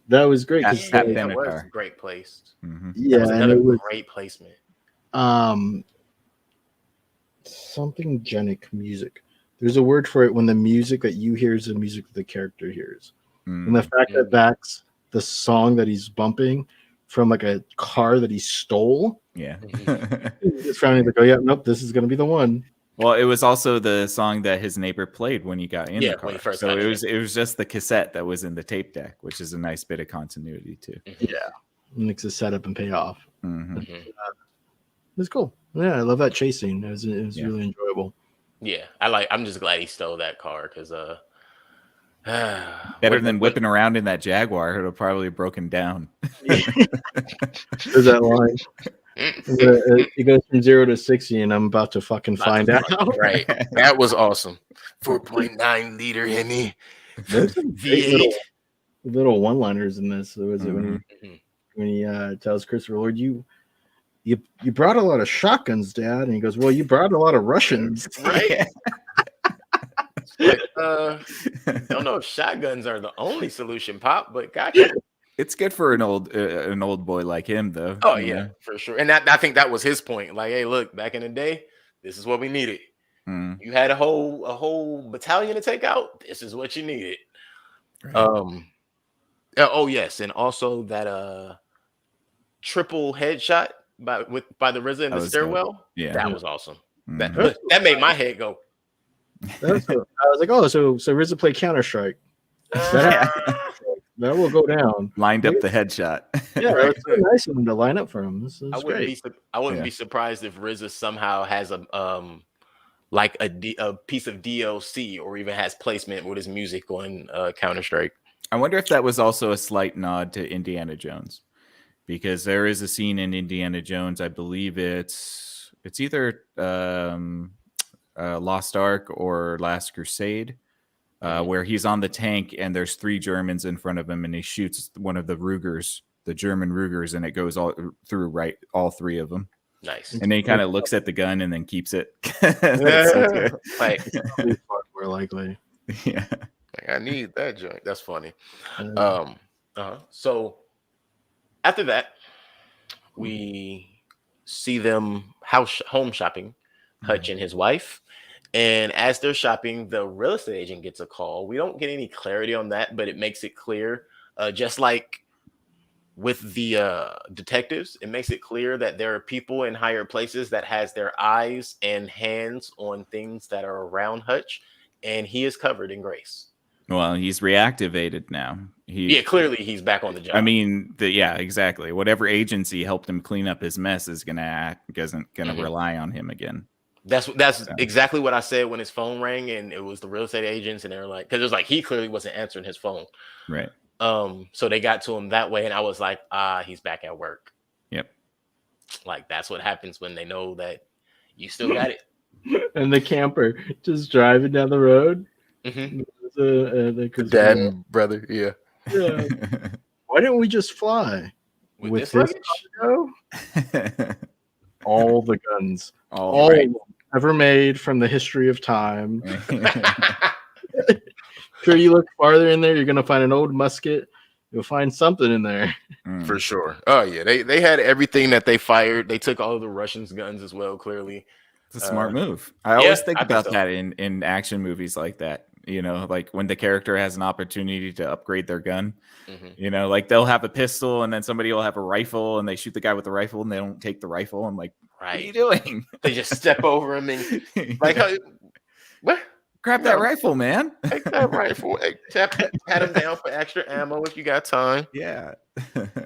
That was great. That was great placed. Mm-hmm. Yeah, that was another great placement. Something genic music. There's a word for it when the music that you hear is the music that the character hears. And the fact that that's the song that he's bumping from like a car that he stole. Yeah. It's finally like, oh yeah, nope, this is gonna be the one. Well, it was also the song that his neighbor played when he got in the car. When he first so it was just the cassette that was in the tape deck, which is a nice bit of continuity too. Yeah. It makes a setup and pay off. Mm-hmm. It was cool. Yeah, I love that chase scene. It was really enjoyable. Yeah, I'm just glad he stole that car because better than whipping around in that Jaguar. It'll probably have broken down. There's that line. It goes from 0 to 60, and I'm about to fucking find out. Right, that was awesome. 4.9 liter Hemi. There's some V8 little one-liners in this. Was it when he tells Christopher Lloyd, you brought a lot of shotguns, Dad, and he goes, well, you brought a lot of Russians, right? Don't know if shotguns are the only solution, Pop, but gotcha. It's good for an old boy like him, though. Oh yeah, for sure. And I think that was his point. Like, hey, look, back in the day, this is what we needed. You had a whole battalion to take out. This is what you needed. Right. Oh yes, and also that triple headshot by the RZA in the stairwell. Dope. Yeah, that was awesome. That made my head go. I was like, oh, so RZA played Counter-Strike. That will go down. Lined up the headshot. Yeah, it's so nice of him to line up for him. This is great. I wouldn't be surprised if RZA somehow has a piece of DLC or even has placement with his music on Counter-Strike. I wonder if that was also a slight nod to Indiana Jones, because there is a scene in Indiana Jones. I believe it's either Lost Ark or Last Crusade. Where he's on the tank and there's 3 Germans in front of him and he shoots one of the Rugers, the German Rugers, and it goes all through all 3 of them. Nice. And then he kind of looks at the gun and then keeps it. Like, more likely. Yeah. Like, I need that joint. That's funny. So after that, we see them home shopping, Hutch and his wife. And as they're shopping, the real estate agent gets a call. We don't get any clarity on that, but it makes it clear. Just like with the detectives, it makes it clear that there are people in higher places that has their eyes and hands on things that are around Hutch, and he is covered in grace. Well, he's reactivated now. Yeah, clearly he's back on the job. I mean, yeah, exactly. Whatever agency helped him clean up his mess isn't gonna rely on him again. That's exactly what I said when his phone rang, and it was the real estate agents, and they were like, because it was like he clearly wasn't answering his phone, right? So they got to him that way, and I was like, he's back at work. Yep. Like that's what happens when they know that you still got it. And the camper just driving down the road. Mm-hmm. The dad and brother, yeah. Why didn't we just fly with this cargo? All the guns, all right. ever made from the history of time. Sure, you look farther in there, you're gonna find an old musket. You'll find something in there for sure. Oh yeah, they had everything that they fired. They took all of the Russians' guns as well. Clearly, it's a smart move. I always think about that in action movies like that. You know, like when the character has an opportunity to upgrade their gun. You know, like they'll have a pistol and then somebody will have a rifle and they shoot the guy with the rifle and they don't take the rifle. I'm like, what are you doing? They just step over him and like, what? Grab that rifle, man. Take that rifle. Pat him down for extra ammo if you got time. Yeah.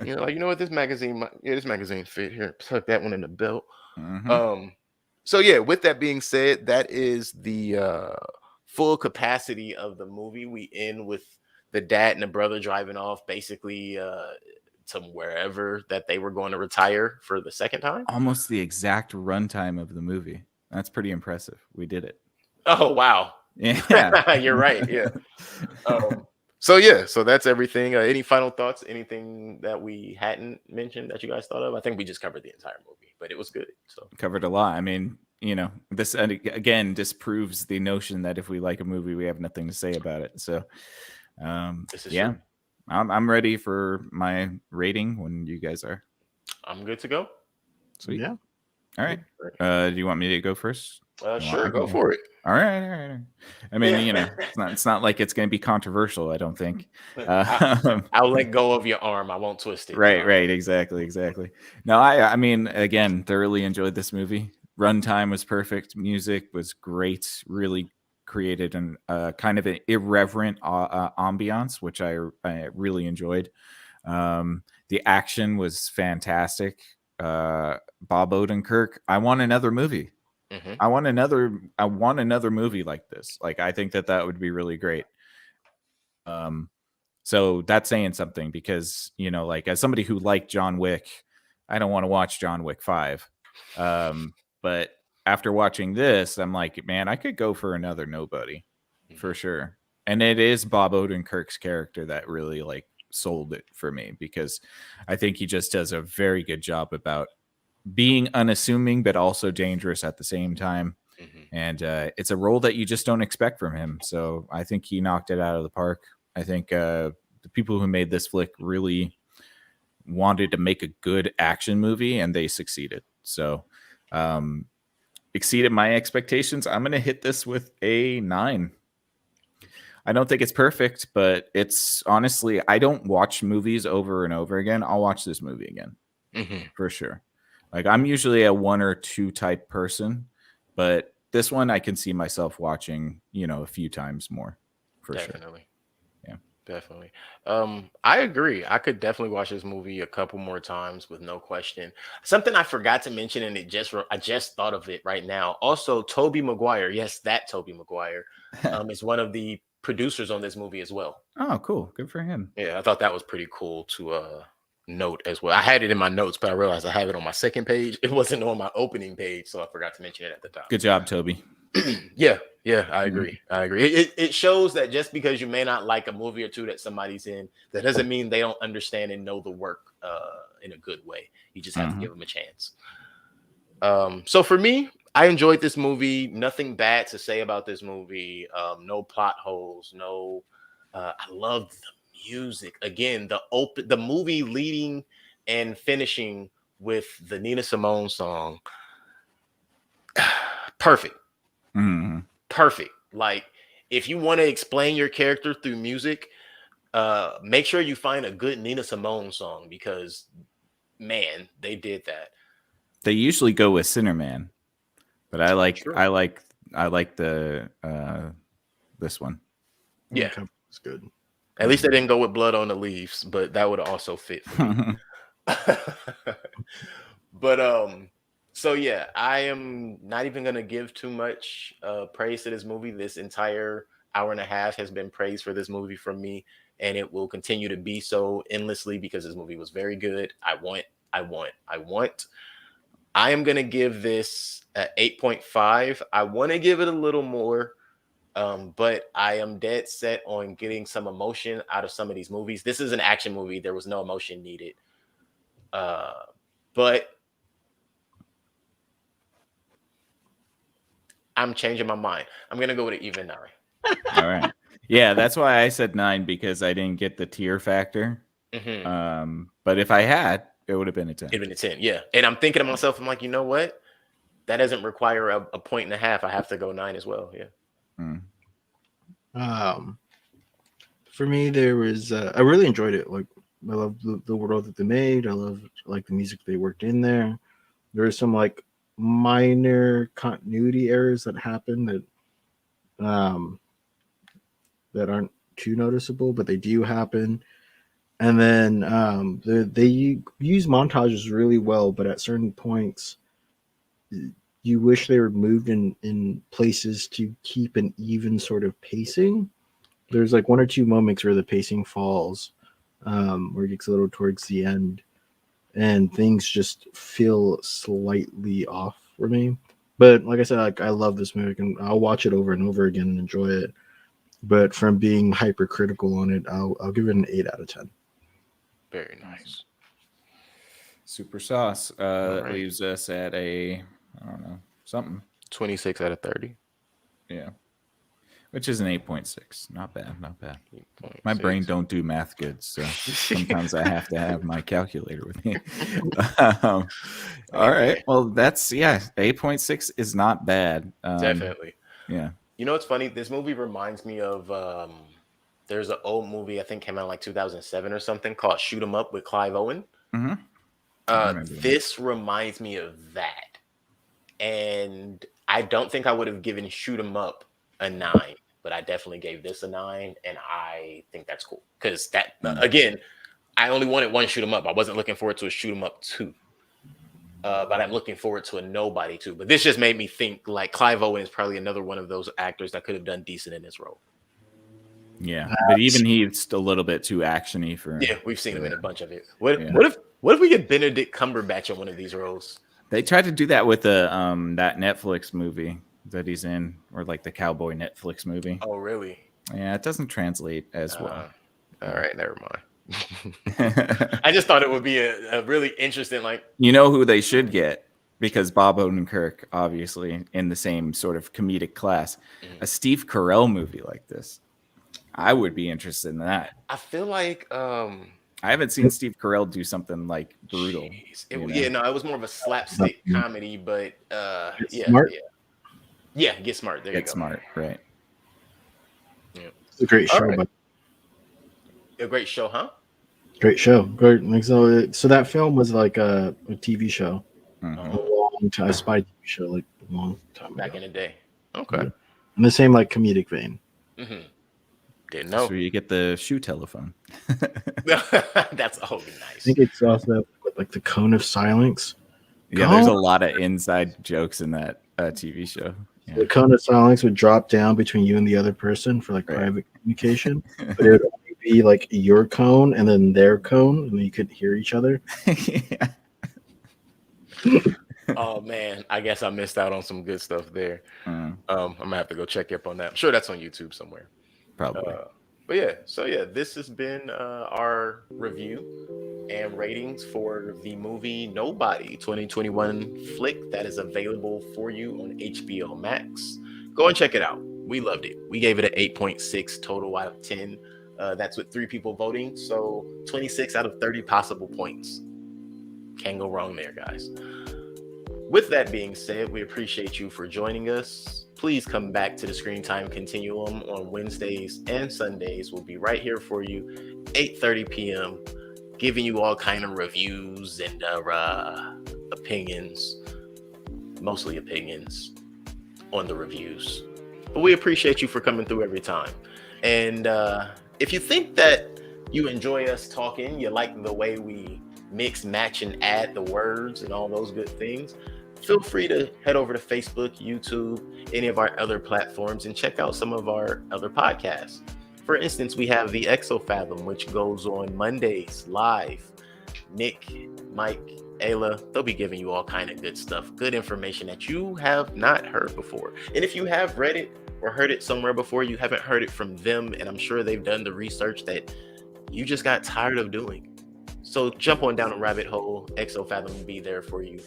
You know, like, you know what, this magazine fit here. Tuck that one in the belt. So yeah, with that being said, that is the full capacity of the movie. We end with the dad and the brother driving off basically to wherever that they were going to retire for the second time. Almost the exact runtime of the movie. That's pretty impressive. We did it. Oh, wow. Yeah. You're right. Yeah. So that's everything. Any final thoughts? Anything that we hadn't mentioned that you guys thought of? I think we just covered the entire movie, but it was good. So covered a lot. I mean, you know, this again disproves the notion that if we like a movie, we have nothing to say about it. So, yeah, I'm ready for my rating when you guys are. I'm good to go. Sweet. Yeah. All right. Do you want me to go first? Sure, go for it. All right. I mean, you know, it's not like it's going to be controversial, I don't think. I'll let go of your arm. I won't twist it. Right. Exactly. No, I mean, again, thoroughly enjoyed this movie. Runtime was perfect. Music was great. Really created an kind of an irreverent ambiance, which I really enjoyed. The action was fantastic. Bob Odenkirk. I want another movie. I want another movie like this. Like, I think that would be really great. So that's saying something because, you know, like as somebody who liked John Wick, I don't want to watch John Wick 5. But after watching this, I'm like, man, I could go for another Nobody for sure. And it is Bob Odenkirk's character that really like sold it for me because I think he just does a very good job about being unassuming, but also dangerous at the same time. And it's a role that you just don't expect from him. So I think he knocked it out of the park. I think the people who made this flick really wanted to make a good action movie and they succeeded. So exceeded my expectations. I'm going to hit this with a 9. I don't think it's perfect, but it's honestly, I don't watch movies over and over again. I'll watch this movie again for sure. Like, I'm usually a 1 or 2 type person, but this one I can see myself watching, you know, a few times more for sure. Yeah, definitely. I agree. I could definitely watch this movie a couple more times with no question. Something I forgot to mention, and I just thought of it right now. Also, Tobey Maguire. Yes, that Tobey Maguire is one of the producers on this movie as well. Oh, cool. Good for him. Yeah, I thought that was pretty cool to note as well. I had it in my notes, but I realized I have it on my second page. It wasn't on my opening page, so I forgot to mention it at the top. Good job, Toby. Yeah, I agree. It shows that just because you may not like a movie or two that somebody's in, that doesn't mean they don't understand and know the work in a good way. You just have to give them a chance. So for me, I enjoyed this movie. Nothing bad to say about this movie. No plot holes. No, I loved the music. Again, the movie leading and finishing with the Nina Simone song. Perfect. Perfect. Like, if you want to explain your character through music, Make sure you find a good Nina Simone song because man, they did that. They usually go with Sinnerman, but I like True. I like I like the this one. Yeah. It's good. At least they didn't go with Blood on the Leaves, but that would also fit for me. But so yeah, I am not even gonna give too much praise to this movie. This entire hour and a half has been praise for this movie from me, and it will continue to be so endlessly because this movie was very good. I want. I am gonna give this a 8.5. I want to give it a little more. But I am dead set on getting some emotion out of some of these movies. This is an action movie. There was no emotion needed. But I'm changing my mind. I'm gonna go with an even 9. All right. Yeah, that's why I said 9 because I didn't get the tear factor. But if I had, it would have been a 10. It'd been a 10, yeah. And I'm thinking to myself, I'm like, you know what? That doesn't require a point and a half. I have to go 9 as well. Yeah. For me, there was I really enjoyed it. Like I love the world that they made. I love like the music they worked in there. There was some like minor continuity errors that happened um that aren't too noticeable, but they do happen. And then they use montages really well, but at certain points, you wish they were moved in places to keep an even sort of pacing. There's like one or two moments where the pacing falls, where it gets a little towards the end, and things just feel slightly off for me. But like I said, like I love this movie, and I'll watch it over and over again and enjoy it. But from being hypercritical on it, I'll give it an 8 out of 10. Very nice. Super sauce. That right. leaves us at I don't know, something. 26 out of 30. Yeah. Which is an 8.6. Not bad. Not bad. 8.6. My brain don't do math good, so sometimes I have to have my calculator with me. All right. Well, that's 8.6 is not bad. Definitely. Yeah. You know what's funny? This movie reminds me of there's an old movie I think came out like 2007 or something called Shoot 'Em Up with Clive Owen. This reminds me of that. And I don't think I would have given Shoot 'Em Up a 9, but I definitely gave this a 9, and I think that's cool because that again, I only wanted one Shoot 'Em Up. I wasn't looking forward to a Shoot 'Em Up 2, but I'm looking forward to a Nobody 2. But this just made me think like Clive Owen is probably another one of those actors that could have done decent in this role. Yeah, but even he's a little bit too actiony for. Yeah, we've seen him in a bunch of it. What if we get Benedict Cumberbatch in one of these roles? They tried to do that with the that Netflix movie that he's in, or like the cowboy Netflix movie. Oh, really? Yeah, it doesn't translate as well. All right, never mind. I just thought it would be a really interesting, like, you know who they should get, because Bob Odenkirk, obviously in the same sort of comedic class, a Steve Carell movie like this. I would be interested in that. I feel like I haven't seen Steve Carell do something like brutal. No, it was more of a slapstick comedy, but Smart? Yeah, Get Smart. There you go. Get Smart, right? Yeah, it's a great show. Right. But a great show, huh? Great show. Great. Like, so that film was like a TV show. Mm-hmm. A long time, a spy TV show, like a long time back ago. in the day. Okay. Yeah. In the same like comedic vein. Mm-hmm. Didn't know. So you get the shoe telephone. That's nice. I think it's also like the Cone of Silence. Yeah, there's a lot of inside jokes in that TV show. Yeah. The Cone of Silence would drop down between you and the other person for like private communication, but it would only be like your cone and then their cone, and you could hear each other. Oh man, I guess I missed out on some good stuff there. I'm gonna have to go check up on that. I'm sure that's on YouTube somewhere. Probably. But yeah, so yeah, this has been our review and ratings for the movie Nobody 2021 flick that is available for you on HBO Max. Go and check it out. We loved it. We gave it an 8.6 total out of 10. That's with 3 people voting, so 26 out of 30 possible points. Can't go wrong there, guys. With that being said, we appreciate you for joining us. Please come back to the Screen Time Continuum on Wednesdays and Sundays. We'll be right here for you, 8:30 p.m., giving you all kind of reviews and opinions, mostly opinions on the reviews. But we appreciate you for coming through every time. And if you think that you enjoy us talking, you like the way we mix, match, and add the words and all those good things, feel free to head over to Facebook, YouTube, any of our other platforms, and check out some of our other podcasts. For instance, we have the Exofathom, which goes on Mondays live. Nick, Mike, Ayla, they'll be giving you all kind of good stuff, good information that you have not heard before. And if you have read it or heard it somewhere before, you haven't heard it from them, and I'm sure they've done the research that you just got tired of doing. So jump on down a rabbit hole. Exofathom will be there for you.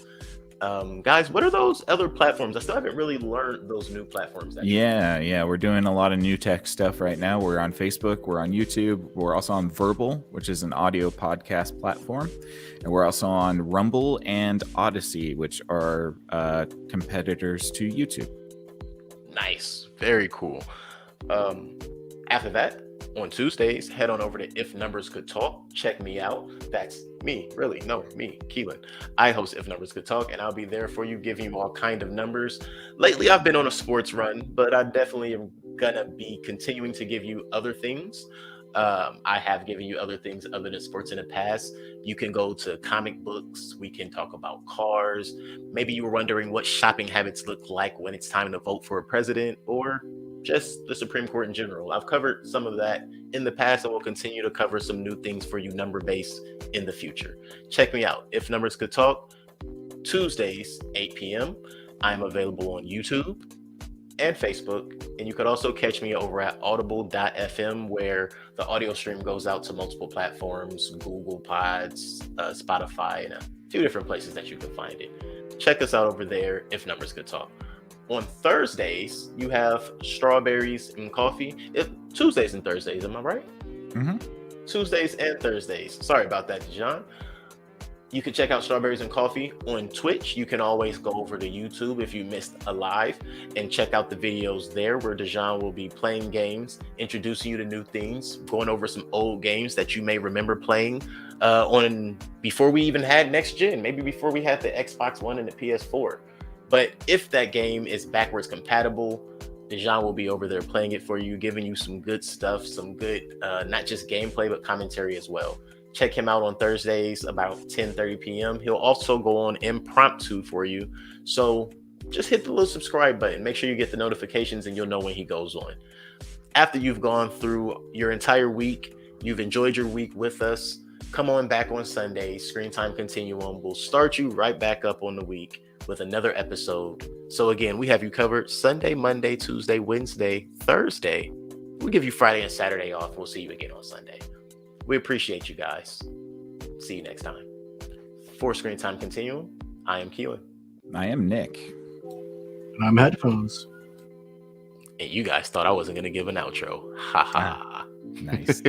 Guys, what are those other platforms? I still haven't really learned those new platforms. Yeah. We're doing a lot of new tech stuff right now. We're on Facebook. We're on YouTube. We're also on Verbal, which is an audio podcast platform. And we're also on Rumble and Odyssey, which are competitors to YouTube. Nice. Very cool. After that, on Tuesdays, head on over to If Numbers Could Talk. Check me out. That's me, really. No, me, Keelan. I host If Numbers Could Talk, and I'll be there for you, giving you all kind of numbers. Lately, I've been on a sports run, but I definitely am gonna be continuing to give you other things. I have given you other things other than sports in the past. You can go to comic books. We can talk about cars. Maybe you were wondering what shopping habits look like when it's time to vote for a president, or just the Supreme Court in general. I've covered some of that in the past, and will continue to cover some new things for you number-based in the future. Check me out. If Numbers Could Talk, Tuesdays, 8 p.m. I'm available on YouTube and Facebook, and you could also catch me over at audible.fm, where the audio stream goes out to multiple platforms, Google Pods, Spotify, and a few different places that you can find it. Check us out over there, If Numbers Could Talk. On Thursdays, you have Strawberries and Coffee. Tuesdays and Thursdays, am I right? Mm-hmm. Tuesdays and Thursdays. Sorry about that, Dijon. You can check out Strawberries and Coffee on Twitch. You can always go over to YouTube if you missed a live and check out the videos there, where Dijon will be playing games, introducing you to new things, going over some old games that you may remember playing on before we even had next gen, maybe before we had the Xbox One and the PS4. But if that game is backwards compatible, Dijon will be over there playing it for you, giving you some good stuff, some good, not just gameplay, but commentary as well. Check him out on Thursdays about 10:30 p.m. He'll also go on impromptu for you. So just hit the little subscribe button. Make sure you get the notifications, and you'll know when he goes on. After you've gone through your entire week, you've enjoyed your week with us, come on back on Sunday. Screen Time Continuum will start you right back up on the week with another episode. So again, we have you covered Sunday, Monday, Tuesday, Wednesday, Thursday. We'll give you Friday and Saturday off. We'll see you again on Sunday. We appreciate you guys. See you next time. For Screen Time Continuum, I am Keelan. I am Nick. And I'm Headphones. And you guys thought I wasn't going to give an outro. Ha ha. Nice.